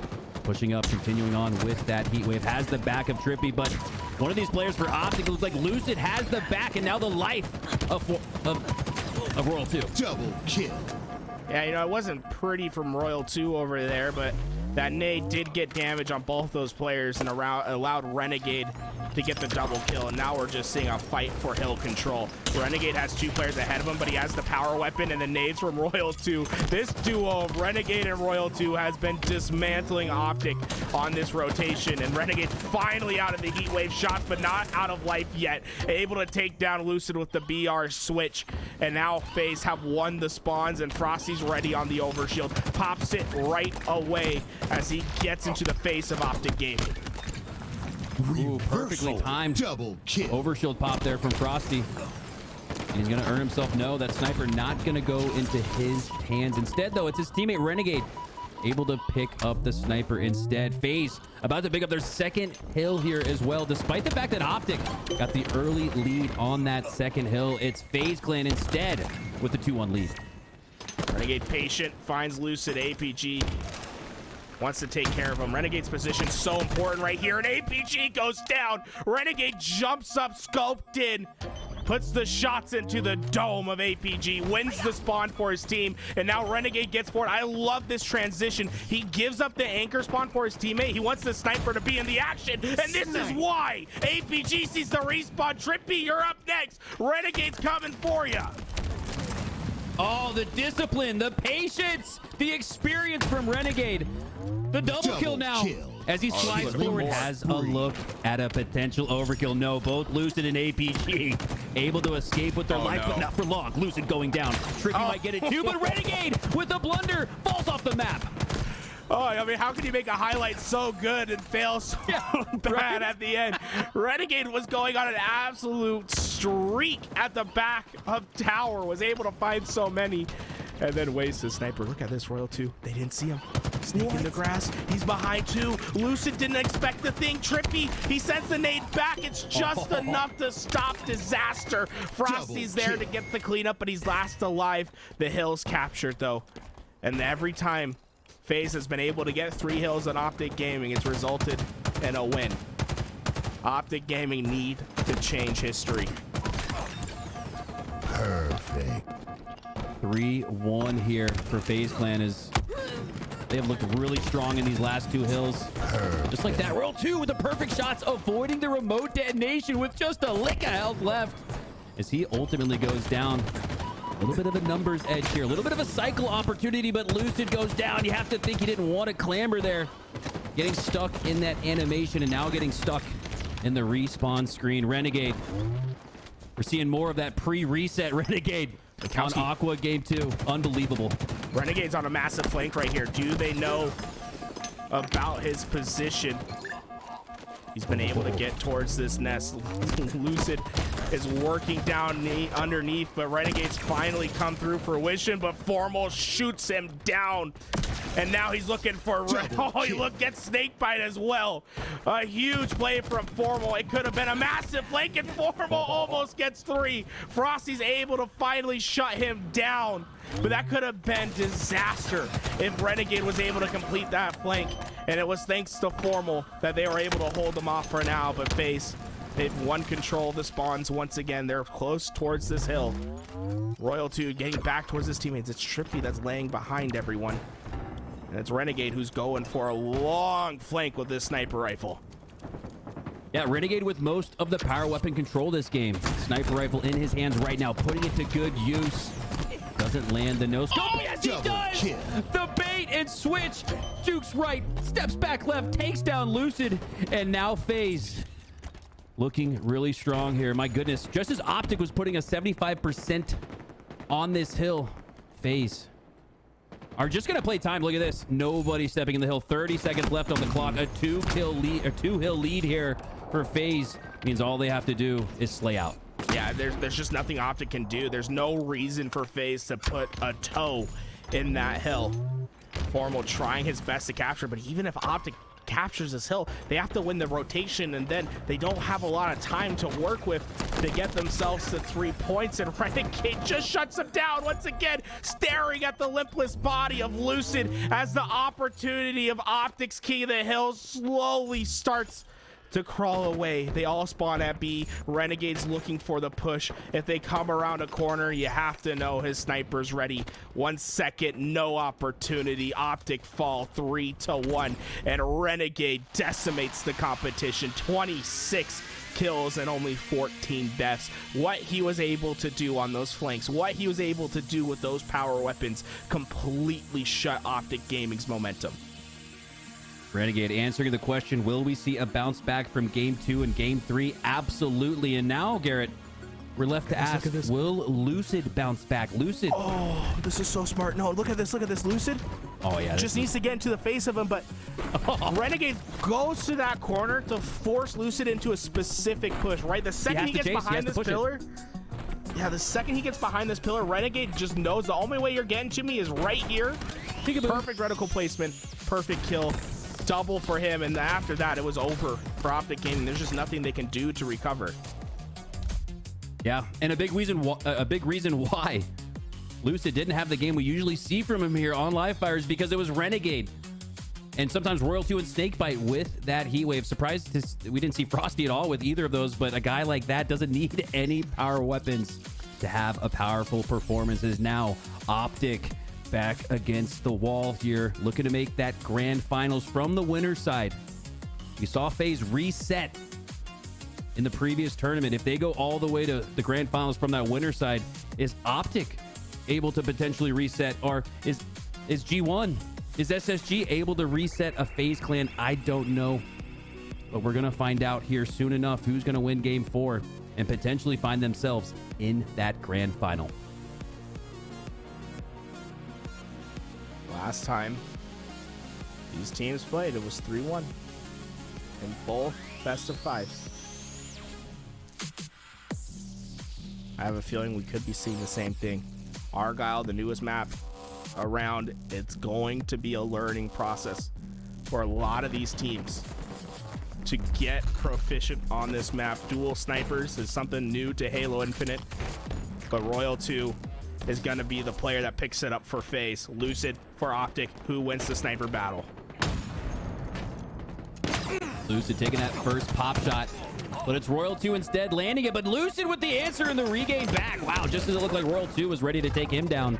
Pushing up, continuing on with that heat wave. Has the back of Trippy, but one of these players for OpTic looks like Lucid has the back, and now the life of Royal 2. Double kill. Yeah, you know, it wasn't pretty from Royal 2 over there, but that nade did get damage on both those players and allowed Renegade to get the double kill, and now we're just seeing a fight for hill control. Renegade has 2 players ahead of him, but he has the power weapon and the nades from Royal 2. This duo of Renegade and Royal 2 has been dismantling OpTic on this rotation, and Renegade finally out of the heat wave shots, but not out of life yet. Able to take down Lucid with the BR switch, and now FaZe have won the spawns, and Frosty's ready on the overshield. Pops it right away as he gets into the face of OpTic Gaming. Ooh, perfectly timed Double kill. overshield pop there from Frosty. And he's gonna earn himself no. That sniper not gonna go into his hands. Instead, though, it's his teammate Renegade able to pick up the sniper instead. FaZe about to pick up their second hill here as well, despite the fact that OpTic got the early lead on that second hill. It's FaZe Clan instead with the 2-1 lead. Renegade patient, finds Lucid. APG wants to take care of him. Renegade's position so important right here, and APG goes down. Renegade jumps up, scoped in, puts the shots into the dome of APG, wins the spawn for his team, and now Renegade gets forward. I love this transition. He gives up the anchor spawn for his teammate. He wants the sniper to be in the action, and this is why APG sees the respawn. Trippy, you're up next. Renegade's coming for you. Oh, the discipline, the patience, the experience from Renegade. The double kill now as he slides forward, has a look at a potential overkill. No, both Lucid and APG able to escape with their life, but not for long. Lucid going down. Trippy might get it too, but Renegade with the blunder falls off the map. Oh, I mean, how can you make a highlight so good and fail so bad at the end? Renegade was going on an absolute streak at the back of tower, was able to find so many, and then waste his sniper. Look at this, Royal 2. They didn't see him. Snake in the grass. He's behind 2. Lucid didn't expect the thing. Trippy, he sends the nade back. It's just enough to stop disaster. Frosty's there to get the cleanup, but he's last alive. The hill's captured, though. And every time FaZe has been able to get 3 hills on OpTic Gaming, it's resulted in a win. OpTic Gaming need to change history. Perfect. 3-1 here for FaZe Clan as they have looked really strong in these last 2 hills. Just like that. Royal 2 with the perfect shots, avoiding the remote detonation with just a lick of health left as he ultimately goes down. A little bit of a numbers edge here, a little bit of a cycle opportunity, but Lucid goes down. You have to think he didn't want to clamber there. Getting stuck in that animation and now getting stuck in the respawn screen. Renegade, we're seeing more of that pre-reset Renegade on Aqua game 2. Unbelievable. Renegade's on a massive flank right here. Do they know about his position? He's been able to get towards this nest. Lucid is working down underneath, but Renegade's finally come through fruition, but Formal shoots him down. And now he's looking for gets snakebite as well. A huge play from Formal. It could have been a massive flank, and Formal almost gets 3. Frosty's able to finally shut him down, but that could have been disaster if Renegade was able to complete that flank. And it was thanks to Formal that they were able to hold them off for now. But FaZe, they've won control of the spawns once again. They're close towards this hill. Royal 2 getting back towards his teammates. It's Trippy that's laying behind everyone. And it's Renegade who's going for a long flank with this sniper rifle. Yeah, Renegade with most of the power weapon control this game. Sniper rifle in his hands right now, putting it to good use. Doesn't land the no scope. Yes, he does! Kill. The bait and switch. Jukes right, steps back left, takes down Lucid, and now FaZe looking really strong here. My goodness, just as OpTic was putting a 75% on this hill, FaZe are just gonna play time. Look at this. Nobody stepping in the hill. 30 seconds left on the clock. A two-hill lead here for FaZe means all they have to do is slay out. Yeah, there's just nothing OpTic can do. There's no reason for FaZe to put a toe in that hill. Formal trying his best to capture, but even if OpTic captures this hill, they have to win the rotation, and then they don't have a lot of time to work with to get themselves to 3 points, and Renegade just shuts them down once again, staring at the limpless body of Lucid as the opportunity of OpTic's key the hill slowly starts to crawl away. They all spawn at B. Renegade's looking for the push. If they come around a corner, you have to know his sniper's ready. 1 second, no opportunity. OpTic fall 3-1, and Renegade decimates the competition. 26 kills and only 14 deaths. What he was able to do on those flanks, what he was able to do with those power weapons, completely shut OpTic Gaming's momentum. Renegade answering the question, will we see a bounce back from game 2 and game 3? Absolutely. And now, Garrett, we're left to ask, will Lucid bounce back? Lucid. Oh, this is so smart. No, look at this. Look at this. Lucid. Oh, yeah. Just needs to get into the face of him, but Renegade goes to that corner to force Lucid into a specific push, right? The second he gets behind this pillar. Yeah, the second he gets behind this pillar, Renegade just knows the only way you're getting to me is right here. Perfect reticle placement. Perfect kill. Double for him, and after that it was over for OpTic Gaming. There's just nothing they can do to recover. Yeah, and a big reason why Lucid didn't have the game we usually see from him here on Livefire is because it was Renegade and sometimes Royal 2 and Snakebite with that heat wave. Surprised we didn't see Frosty at all with either of those, but a guy like that doesn't need any power weapons to have a powerful performance. It is now OpTic back against the wall here, looking to make that grand finals from the winner's side. We saw FaZe reset in the previous tournament. If they go all the way to the grand finals from that winner's side, is OpTic able to potentially reset, or is G1, is SSG able to reset a FaZe clan? I don't know, but we're gonna find out here soon enough who's gonna win game 4 and potentially find themselves in that grand final. Last time these teams played, it was 3-1 in both best of 5s. I have a feeling we could be seeing the same thing. Argyle, the newest map around, it's going to be a learning process for a lot of these teams to get proficient on this map. Dual snipers is something new to Halo Infinite, but Royal 2 is going to be the player that picks it up for FaZe. Lucid for OpTic, who wins the sniper battle. Lucid taking that first pop shot, but it's Royal 2 instead landing it, but Lucid with the answer and the regain back. Wow, just as it looked like Royal 2 was ready to take him down.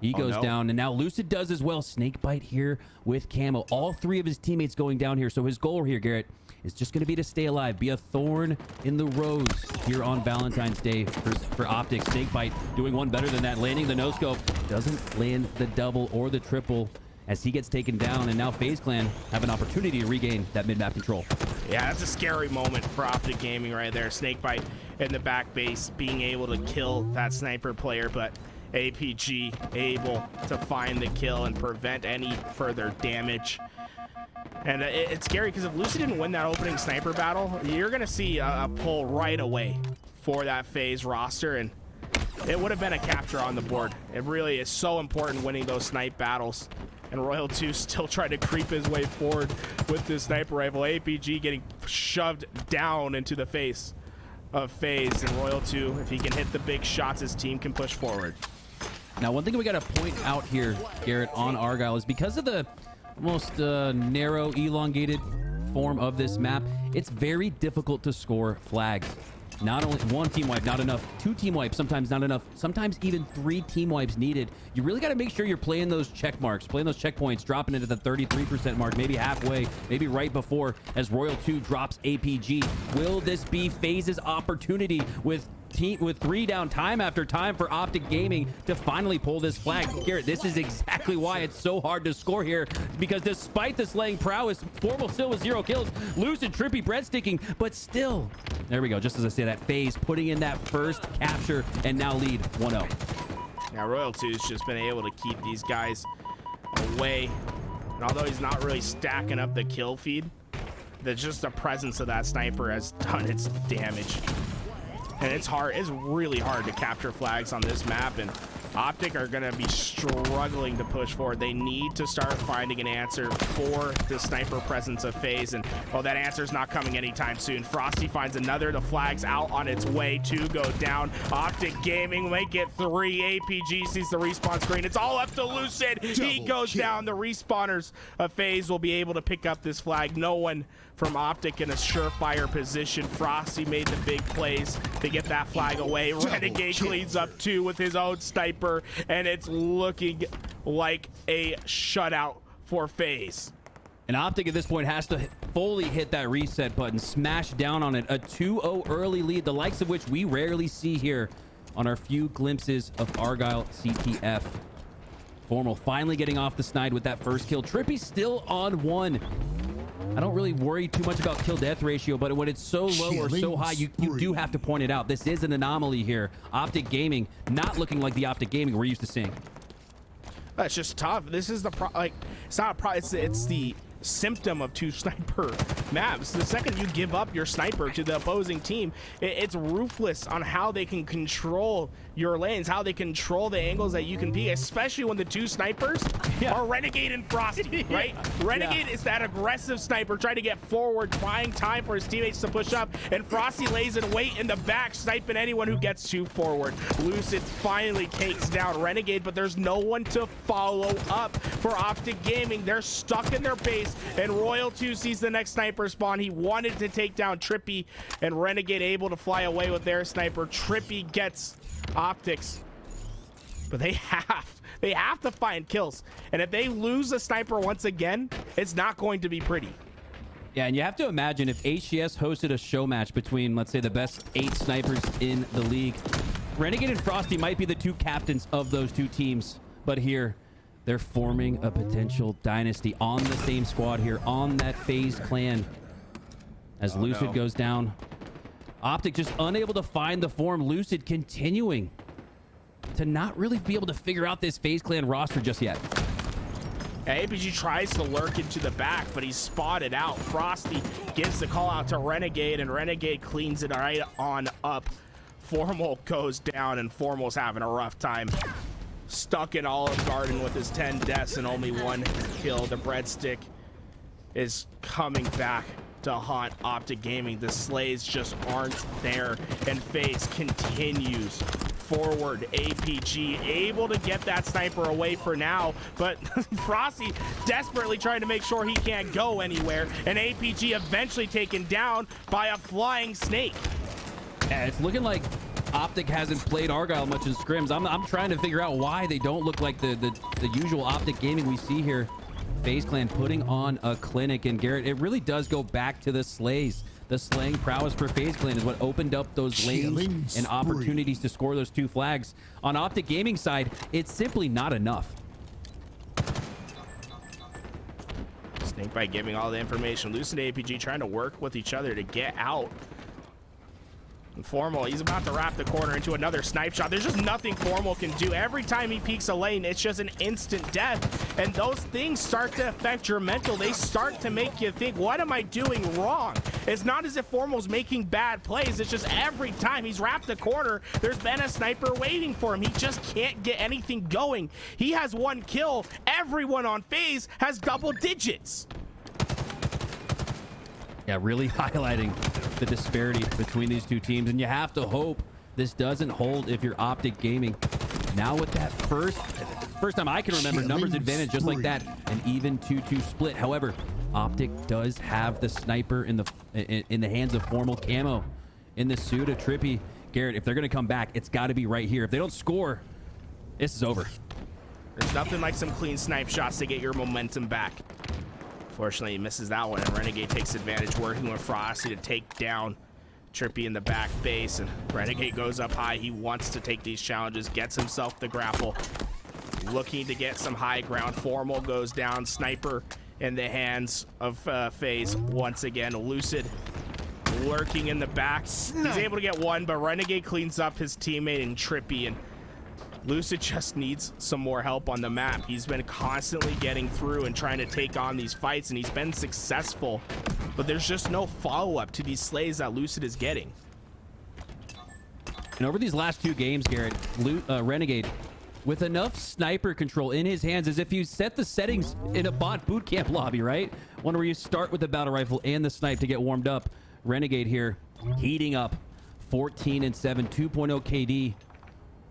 He goes down, and now Lucid does as well. Snakebite here with Camo. All 3 of his teammates going down here, so his goal here, Garrett, is just going to be to stay alive, be a thorn in the rose here on Valentine's Day for OpTic. Snakebite doing one better than that, landing the no-scope. Doesn't land the double or the triple as he gets taken down, and now FaZe Clan have an opportunity to regain that mid-map control. Yeah, that's a scary moment for OpTic Gaming right there. Snakebite in the back base being able to kill that sniper player, but APG able to find the kill and prevent any further damage. And it's scary because if Lucy didn't win that opening sniper battle, you're going to see a pull right away for that FaZe roster, and it would have been a capture on the board. It really is so important winning those snipe battles. And Royal 2 still trying to creep his way forward with this sniper rifle. APG getting shoved down into the face of FaZe, and Royal 2, if he can hit the big shots, his team can push forward. Now, one thing we got to point out here, Garrett, on Argyle is because of the most narrow, elongated form of this map, it's very difficult to score flags. Not only one team wipe, not enough. 2 team wipes, sometimes not enough. Sometimes even 3 team wipes needed. You really got to make sure you're playing those check marks, playing those checkpoints, dropping into the 33% mark, maybe halfway, maybe right before as Royal 2 drops APG. Will this be FaZe's opportunity with 3 down time after time for OpTic Gaming to finally pull this flag? Garrett, this is exactly why it's so hard to score here, because despite the slaying prowess, Formal still with 0 kills, Lucid, Trippy, breadsticking, but still, there we go. Just as I say that, FaZe putting in that first capture and now lead 1-0. Now Royal 2's just been able to keep these guys away, and although he's not really stacking up the kill feed, just the presence of that sniper has done its damage. And it's hard, it's really hard to capture flags on this map, and OpTic are going to be struggling to push forward. They need to start finding an answer for the sniper presence of FaZe, and well, that answer is not coming anytime soon. Frosty finds another. The flag's out on its way to go down. OpTic Gaming might get 3. APG sees the respawn screen. It's all up to Lucid. He goes down. The respawners of FaZe will be able to pick up this flag. No one from OpTic in a surefire position. Frosty made the big plays to get that flag away. Renegade cleans up 2 with his own sniper, and it's looking like a shutout for FaZe. And OpTic at this point has to fully hit that reset button, smash down on it. A 2-0 early lead, the likes of which we rarely see here on our few glimpses of Argyle CTF. Formal finally getting off the snide with that first kill. Trippy still on 1. I don't really worry too much about kill death ratio, but when it's so low or so high, you do have to point it out. This is an anomaly here. OpTic Gaming not looking like the OpTic Gaming we're used to seeing. It's just tough. This is the it's not a problem. It's the symptom of 2 sniper maps. The second you give up your sniper to the opposing team, it's ruthless on how they can control your lanes, how they control the angles that you can be, especially when the 2 snipers are Renegade and Frosty, right? Renegade is that aggressive sniper trying to get forward, buying time for his teammates to push up, and Frosty lays in wait in the back, sniping anyone who gets too forward. Lucid finally takes down Renegade, but there's no one to follow up for OpTic Gaming. They're stuck in their base, and Royal 2 sees the next sniper spawn. He wanted to take down Trippy, and Renegade able to fly away with their sniper. Trippy gets OpTic's, but they have to find kills, and if they lose a sniper once again, it's not going to be pretty. Yeah, and you have to imagine if HCS hosted a show match between, let's say, the best 8 snipers in the league, Renegade and Frosty might be the 2 captains of those 2 teams, but here they're forming a potential dynasty on the same squad here, on that FaZe clan. As Lucid goes down, OpTic just unable to find the form. Lucid continuing to not really be able to figure out this FaZe clan roster just yet. APG tries to lurk into the back, but he's spotted out. Frosty gives the call out to Renegade, and Renegade cleans it right on up. Formal goes down, and Formal's having a rough time. Stuck in Olive Garden with his 10 deaths and only 1 kill. The breadstick is coming back to haunt OpTic Gaming. The slays just aren't there, and FaZe continues forward. APG able to get that sniper away for now, but Frosty desperately trying to make sure he can't go anywhere, and APG eventually taken down by a flying snake. Yeah, it's looking like OpTic hasn't played Argyle much in scrims. I'm trying to figure out why they don't look like the usual OpTic Gaming we see here. FaZe clan putting on a clinic, and Garrett, it really does go back to the slays. The slaying prowess for FaZe clan is what opened up those lanes and opportunities to score those 2 flags. On OpTic Gaming side, it's simply not enough. Snakebite giving all the information. Lucid and APG trying to work with each other to get out. And Formal, he's about to wrap the corner into another snipe shot. There's just nothing Formal can do. Every time he peeks a lane, it's just an instant death. And those things start to affect your mental. They start to make you think, what am I doing wrong? It's not as if Formal's making bad plays. It's just every time he's wrapped the corner, there's been a sniper waiting for him. He just can't get anything going. He has 1 kill. Everyone on FaZe has double digits. Yeah, really highlighting the disparity between these 2 teams, and you have to hope this doesn't hold if you're OpTic Gaming. Now with that first time I can remember numbers advantage just like that, an even 2-2 split. However, OpTic does have the sniper in the hands of Formal Camo in the suit of Trippy. Garrett, if they're going to come back, it's got to be right here. If they don't score, this is over. There's nothing like some clean snipe shots to get your momentum back. Fortunately, he misses that one, and Renegade takes advantage, working with Frosty to take down Trippy in the back base, and Renegade goes up high. He wants to take these challenges, gets himself the grapple, looking to get some high ground. Formal goes down, sniper in the hands of FaZe once again. Lucid lurking in the back. He's able to get one, but Renegade cleans up his teammate and Trippy, and Lucid just needs some more help on the map. He's been constantly getting through and trying to take on these fights, and he's been successful, but there's just no follow-up to these slays that Lucid is getting. And over these last 2 games, Garrett, Renegade, with enough sniper control in his hands, as if you set the settings in a bot boot camp lobby, right? One where you start with the battle rifle and the snipe to get warmed up. Renegade here heating up, 14 and 7, 2.0 KD.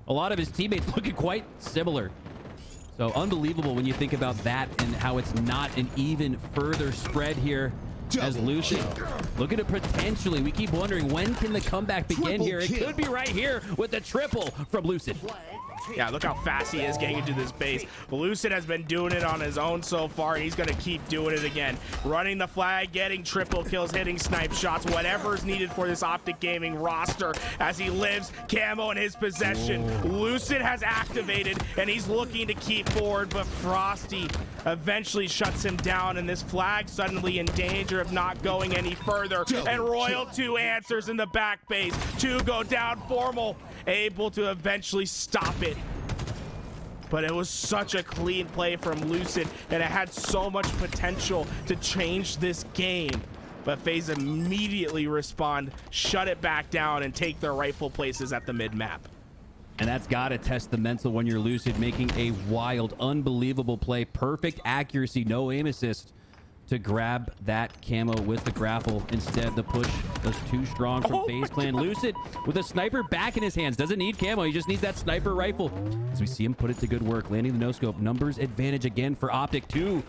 A lot of his teammates looking quite similar. So unbelievable when you think about that and how it's not an even further spread here. As Lucid looking to potentially, we keep wondering, when can the comeback begin here? It could be right here with the triple from Lucid. Yeah, look how fast he is getting into this base. Lucid has been doing it on his own so far, and he's going to keep doing it again. Running the flag, getting triple kills, hitting snipe shots, whatever is needed for this OpTic Gaming roster as he lives Camo in his possession. Lucid has activated, and he's looking to keep forward, but Frosty eventually shuts him down, and this flag suddenly in danger of not going any further. And Royal 2 answers in the back base. 2 go down. Formal able to eventually stop it. But it was such a clean play from Lucid, and it had so much potential to change this game. But FaZe immediately respond, shut it back down, and take their rightful places at the mid-map. And that's got to test the mental when you're Lucid, making a wild, unbelievable play. Perfect accuracy, no aim assist to grab that camo with the grapple. Instead, the push was too strong from FaZe Clan. Lucid with a sniper back in his hands. Doesn't need camo. He just needs that sniper rifle. As we see him put it to good work, landing the no-scope. Numbers advantage again for OpTic 2.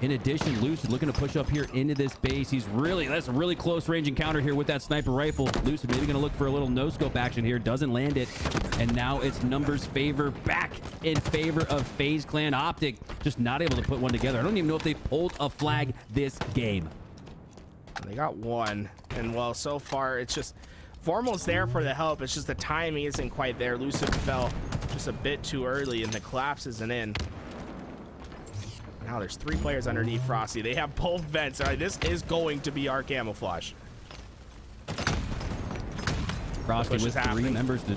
In addition, Lucid looking to push up here into this base. That's a really close range encounter here with that sniper rifle. Lucid maybe going to look for a little no-scope action here. Doesn't land it. And now it's numbers favor back in favor of FaZe Clan. OpTic just not able to put one together. I don't even know if they pulled a flag this game. They got one. And well, so far it's just Formal's there for the help. It's just the timing isn't quite there. Lucid fell just a bit too early, and the collapse isn't in. Now there's 3 players underneath Frosty. They have both vents. All right, this is going to be our camouflage. Frosty with 3 members to...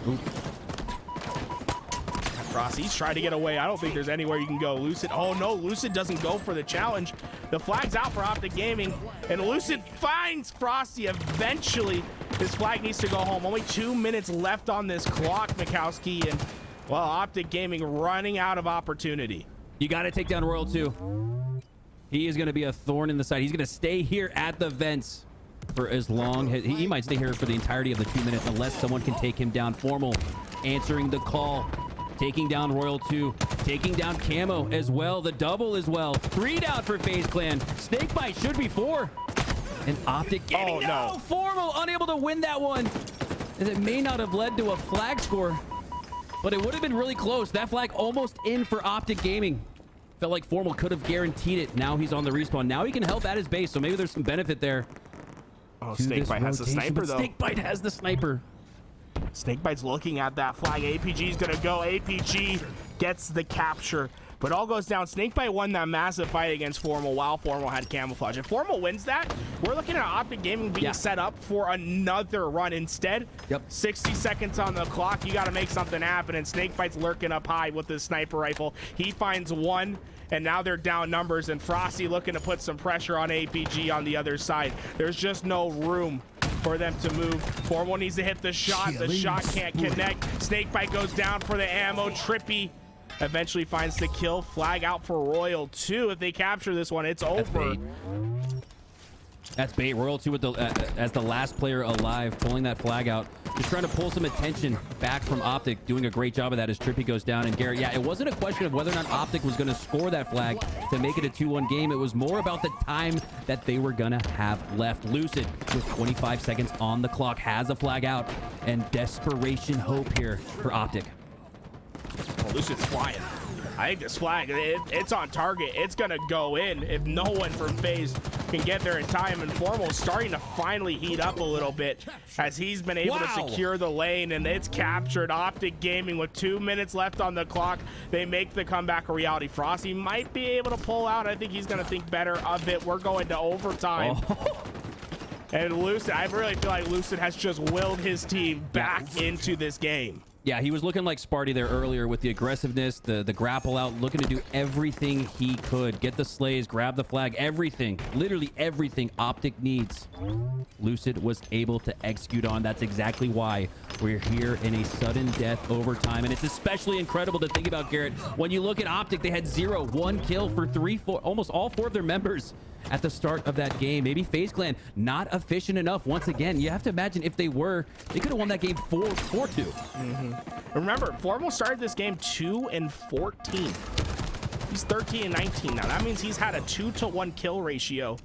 Frosty's trying to get away. I don't think there's anywhere you can go. Lucid, oh no, Lucid doesn't go for the challenge. The flag's out for OpTic Gaming, and Lucid finds Frosty eventually. His flag needs to go home. Only 2 minutes left on this clock, Mikowski, and well, OpTic Gaming running out of opportunity. You got to take down Royal 2. He is going to be a thorn in the side. He's going to stay here at the vents for as long. He might stay here for the entirety of the 2 minutes unless someone can take him down. Formal answering the call. Taking down Royal 2. Taking down Camo as well. The double as well. 3 down for FaZe Clan. Snakebite should be 4. And OpTic Gaming. Oh, no. Formal unable to win that one. And it may not have led to a flag score, but it would have been really close. That flag almost in for OpTic Gaming. Felt like Formal could have guaranteed it. Now he's on the respawn. Now he can help at his base, so maybe there's some benefit there. Oh, Snakebite has the sniper, though. Snakebite has the sniper. Snakebite's looking at that flag. APG's gonna go. APG gets the capture, but all goes down. Snakebite won that massive fight against Formal while Formal had camouflage. If Formal wins that, we're looking at OpTic Gaming being set up for another run. Instead, 60 seconds on the clock. You got to make something happen, and Snakebite's lurking up high with his sniper rifle. He finds one, and now they're down numbers, and Frosty looking to put some pressure on APG on the other side. There's just no room for them to move. Formal needs to hit the shot. The shot can't connect. Snakebite goes down for the ammo. Trippy eventually finds the kill. Flag out for Royal 2. If they capture this one, it's over. That's bait. Royal 2 with the as the last player alive, pulling that flag out. Just trying to pull some attention back from OpTic, doing a great job of that as Trippy goes down. And Garrett, yeah, it wasn't a question of whether or not OpTic was going to score that flag to make it a 2-1 game. It was more about the time that they were going to have left. Lucid, with 25 seconds on the clock, has a flag out, and desperation hope here for OpTic. Well, Lucid's flying. I think this flag, it's on target. It's going to go in if no one from FaZe can get there in time. And Formal's starting to finally heat up a little bit as he's been able to secure the lane, and it's captured. OpTic Gaming with 2 minutes left on the clock. They make the comeback a reality. Frosty might be able to pull out. I think he's going to think better of it. We're going to overtime. And Lucid, I really feel like Lucid has just willed his team back into this game. Yeah, he was looking like Sparty there earlier with the aggressiveness, the grapple out, looking to do everything he could. Get the slays, grab the flag, everything, literally everything OpTic needs. Lucid was able to execute on. That's exactly why we're here in a sudden death overtime. And it's especially incredible to think about, Garrett, when you look at OpTic, they had 1 kill for almost all 4 of their members at the start of that game. Maybe FaZe Clan not efficient enough. Once again, you have to imagine if they were, they could have won that game 4-2. Remember, Formal started this game 2-14. He's 13-19 now. That means he's had a 2-to-1 kill ratio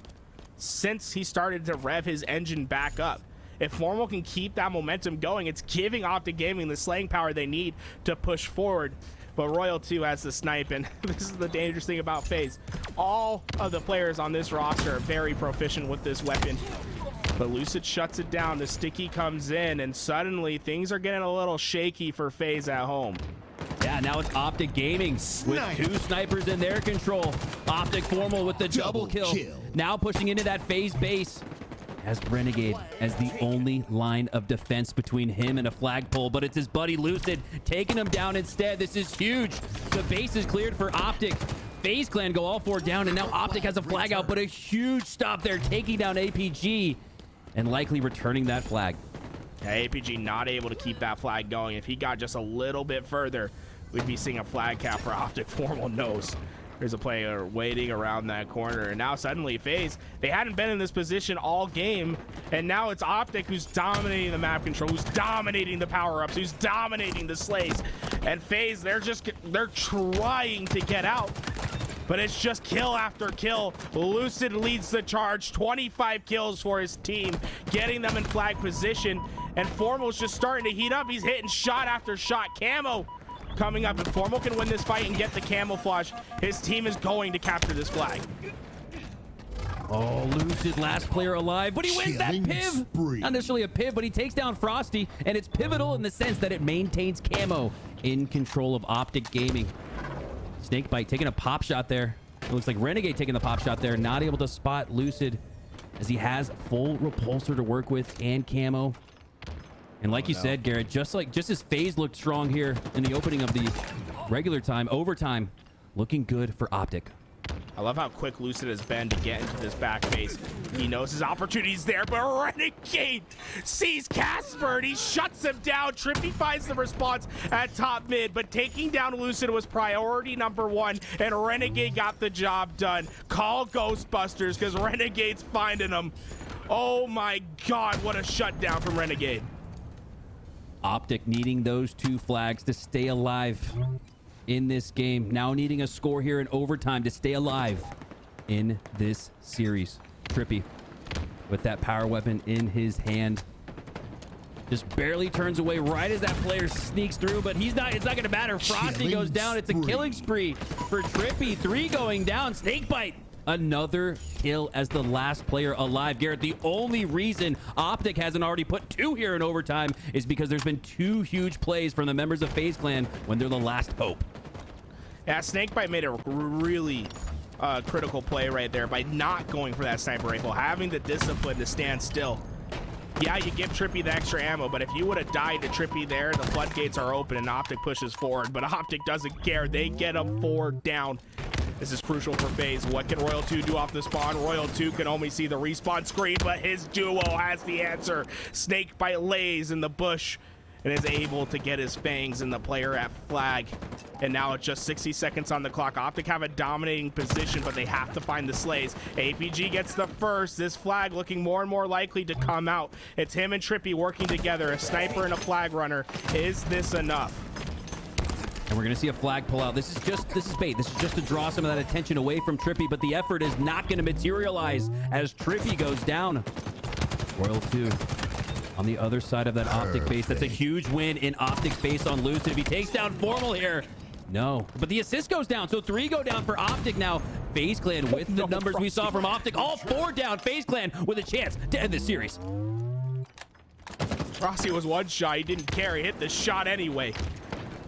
since he started to rev his engine back up. If Formal can keep that momentum going, it's giving OpTic Gaming the slaying power they need to push forward. But Royal 2 has the snipe, and this is the dangerous thing about FaZe. All of the players on this roster are very proficient with this weapon. But Lucid shuts it down. The sticky comes in, and suddenly things are getting a little shaky for FaZe at home. Yeah, now it's OpTic Gaming with 2 snipers in their control. OpTic Formal with the double kill. Now pushing into that FaZe base. Has Renegade as the only line of defense between him and a flagpole, but it's his buddy Lucid taking him down instead. This is huge. The base is cleared for OpTic. FaZe Clan go all 4 down, and now OpTic has a flag out, but a huge stop there, taking down APG and likely returning that flag. Yeah, APG not able to keep that flag going. If he got just a little bit further, we'd be seeing a flag cap for OpTic. Formal knows there's a player waiting around that corner, and now suddenly FaZe, they hadn't been in this position all game, and now it's OpTic who's dominating the map control, who's dominating the power-ups, who's dominating the slays. And FaZe, they're trying to get out, but it's just kill after kill. Lucid leads the charge, 25 kills for his team, getting them in flag position, and Formal's just starting to heat up. He's hitting shot after shot. Camo coming up. If Formal can win this fight and get the camouflage, his team is going to capture this flag. Oh, Lucid, last player alive, but he wins that piv. Not necessarily a piv, but he takes down Frosty, and it's pivotal in the sense that it maintains Camo in control of OpTic Gaming. Snakebite taking a pop shot there. It looks like Renegade taking the pop shot there, not able to spot Lucid as he has full repulsor to work with and Camo. And like you said, Garrett, just as FaZe looked strong here in the opening of the regular time, overtime, looking good for OpTic. I love how quick Lucid has been to get into this back base. He knows his opportunity's there, but Renegade sees Casper and he shuts him down. Trippy finds the response at top mid, but taking down Lucid was priority number 1, and Renegade got the job done. Call Ghostbusters, because Renegade's finding him. Oh my God, what a shutdown from Renegade. OpTic needing those 2 flags to stay alive in this game. Now needing a score here in overtime to stay alive in this series. Trippy with that power weapon in his hand. Just barely turns away right as that player sneaks through, but it's not going to matter. Frosty goes down. It's a killing spree for Trippy. 3 going down. Snakebite. Another kill as the last player alive. Garrett, the only reason OpTic hasn't already put 2 here in overtime is because there's been 2 huge plays from the members of FaZe Clan when they're the last hope. Yeah, Snakebite made a really critical play right there by not going for that sniper rifle, having the discipline to stand still. Yeah, you give Trippy the extra ammo, but if you would have died to Trippy there, the floodgates are open and OpTic pushes forward, but OpTic doesn't care. They get him 4 down. This is crucial for FaZe. What can Royal 2 do off the spawn? Royal 2 can only see the respawn screen, but his duo has the answer. Snakebite lays in the bush, and is able to get his fangs in the player at flag. And now it's just 60 seconds on the clock. OpTic have a dominating position, but they have to find the slays. APG gets the first. This flag looking more and more likely to come out. It's him and Trippy working together, a sniper and a flag runner. Is this enough? And we're going to see a flag pull out. This is bait. This is just to draw some of that attention away from Trippy, but the effort is not going to materialize as Trippy goes down. Royal 2 on the other side of that OpTic base. That's a huge win in OpTic's base on Lucid. If he takes down Formal here, no. But the assist goes down, so 3 go down for OpTic now. FaZe Clan with the numbers we saw from OpTic. All 4 down. FaZe Clan with a chance to end this series. Frosty was one shot. He didn't care. He hit the shot anyway.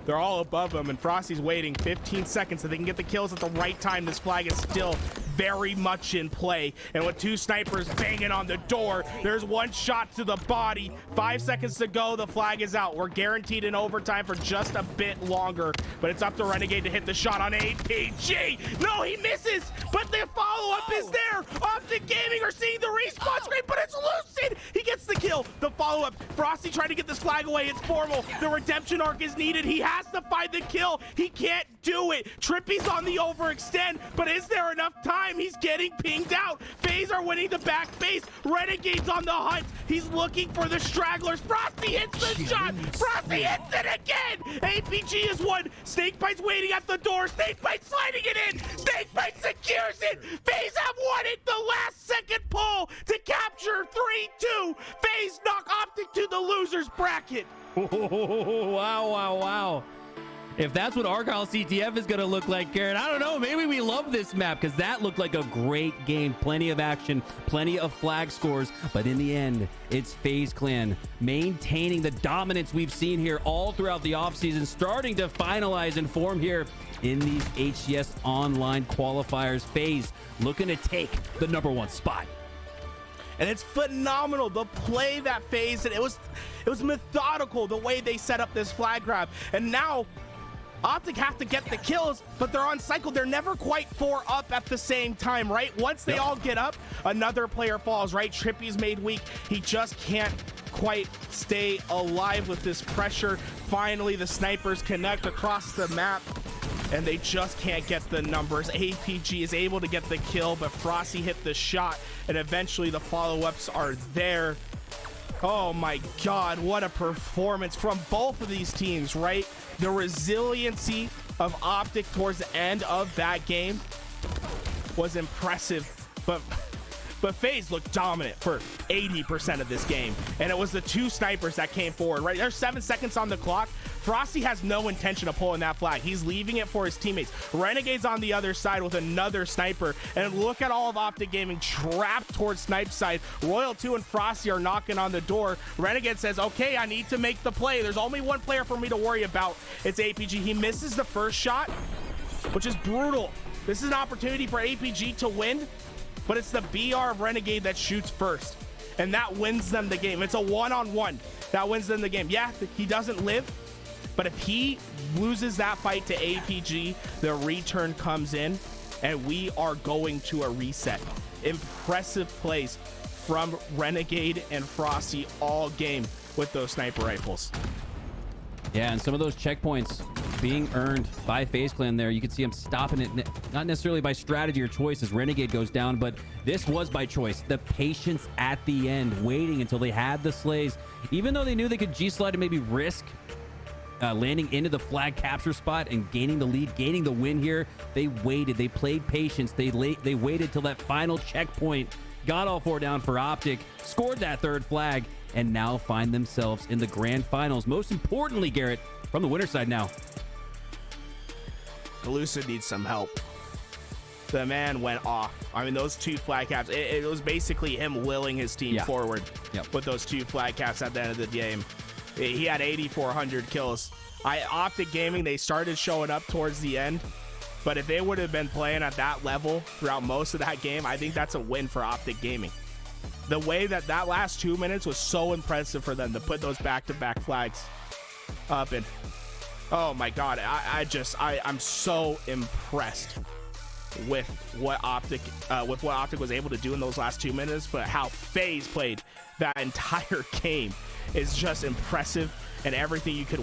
They're all above him, and Frosty's waiting 15 seconds so they can get the kills at the right time. This flag is still very much in play, and with 2 snipers banging on the door, there's 1 shot to the body. 5 seconds to go. The flag is out. We're guaranteed in overtime for just a bit longer, but it's up to Renegade to hit the shot on APG. No, he misses, but the follow-up is there. OpTic Gaming are seeing the respawn screen, but it's Lucid. He gets the kill. The follow-up. Frosty trying to get this flag away. It's Formal. The redemption arc is needed. He has to find the kill. He can't do it. Trippy's on the overextend, but is there enough time? He's getting pinged out. FaZe are winning the back base. Renegade's on the hunt. He's looking for the stragglers. Frosty hits the shot. Frosty hits it again. APG is one. Snakebite's waiting at the door. Snakebite sliding it in. Snakebite secures it. FaZe have won it. The last second pull to capture 3-2. FaZe knock OpTic to the losers bracket. Wow. If that's what Argyle CTF is going to look like, Garrett, I don't know. Maybe we love this map because that looked like a great game. Plenty of action, plenty of flag scores. But in the end, it's FaZe Clan maintaining the dominance we've seen here all throughout the offseason, starting to finalize and form here in these HCS online qualifiers. FaZe looking to take the #1 spot. And it's phenomenal, the play that FaZe, and it was methodical the way they set up this flag grab. And now OpTic have to get the kills, but they're on cycle. They're never quite 4 up at the same time, right? Once they all get up, another player falls, right? Trippy's made weak. He just can't quite stay alive with this pressure. Finally, the snipers connect across the map, and they just can't get the numbers. APG is able to get the kill, but Frosty hit the shot, and eventually the follow-ups are there. Oh my God, what a performance from both of these teams, right? The resiliency of OpTic towards the end of that game was impressive, but FaZe looked dominant for 80% of this game, and it was the 2 snipers that came forward, right? There's 7 seconds on the clock. Frosty has no intention of pulling that flag. He's leaving it for his teammates. Renegade's on the other side with another sniper, and look at all of OpTic Gaming trapped towards snipe side. Royal 2 and Frosty are knocking on the door. Renegade says, okay, I need to make the play. There's only 1 player for me to worry about. It's APG. He misses the first shot, which is brutal. This is an opportunity for APG to win, but it's the BR of Renegade that shoots first, and that wins them the game. It's a 1-on-1 that wins them the game. Yeah, he doesn't live, but if he loses that fight to APG, the return comes in, and we are going to a reset. Impressive plays from Renegade and Frosty all game with those sniper rifles. Yeah, and some of those checkpoints being earned by FaZe Clan there. You can see him stopping it, not necessarily by strategy or choice as Renegade goes down, but this was by choice. The patience at the end, waiting until they had the slays. Even though they knew they could G-slide and maybe risk landing into the flag capture spot and gaining the lead, gaining the win here, they waited. They played patience. They waited till that final checkpoint, got all 4 down for OpTic, scored that 3rd flag, and now find themselves in the grand finals. Most importantly, Garrett, from the winner side now. Lucid needs some help. The man went off. I mean, those 2 flag caps, it was basically him willing his team forward with those 2 flag caps at the end of the game. He had 8,400 kills. OpTic Gaming, they started showing up towards the end, but if they would have been playing at that level throughout most of that game, I think that's a win for OpTic Gaming. The way that last 2 minutes was so impressive for them to put those back-to-back flags up, and oh my God, I'm so impressed with what OpTic was able to do in those last 2 minutes, but how FaZe played that entire game is just impressive, and everything you could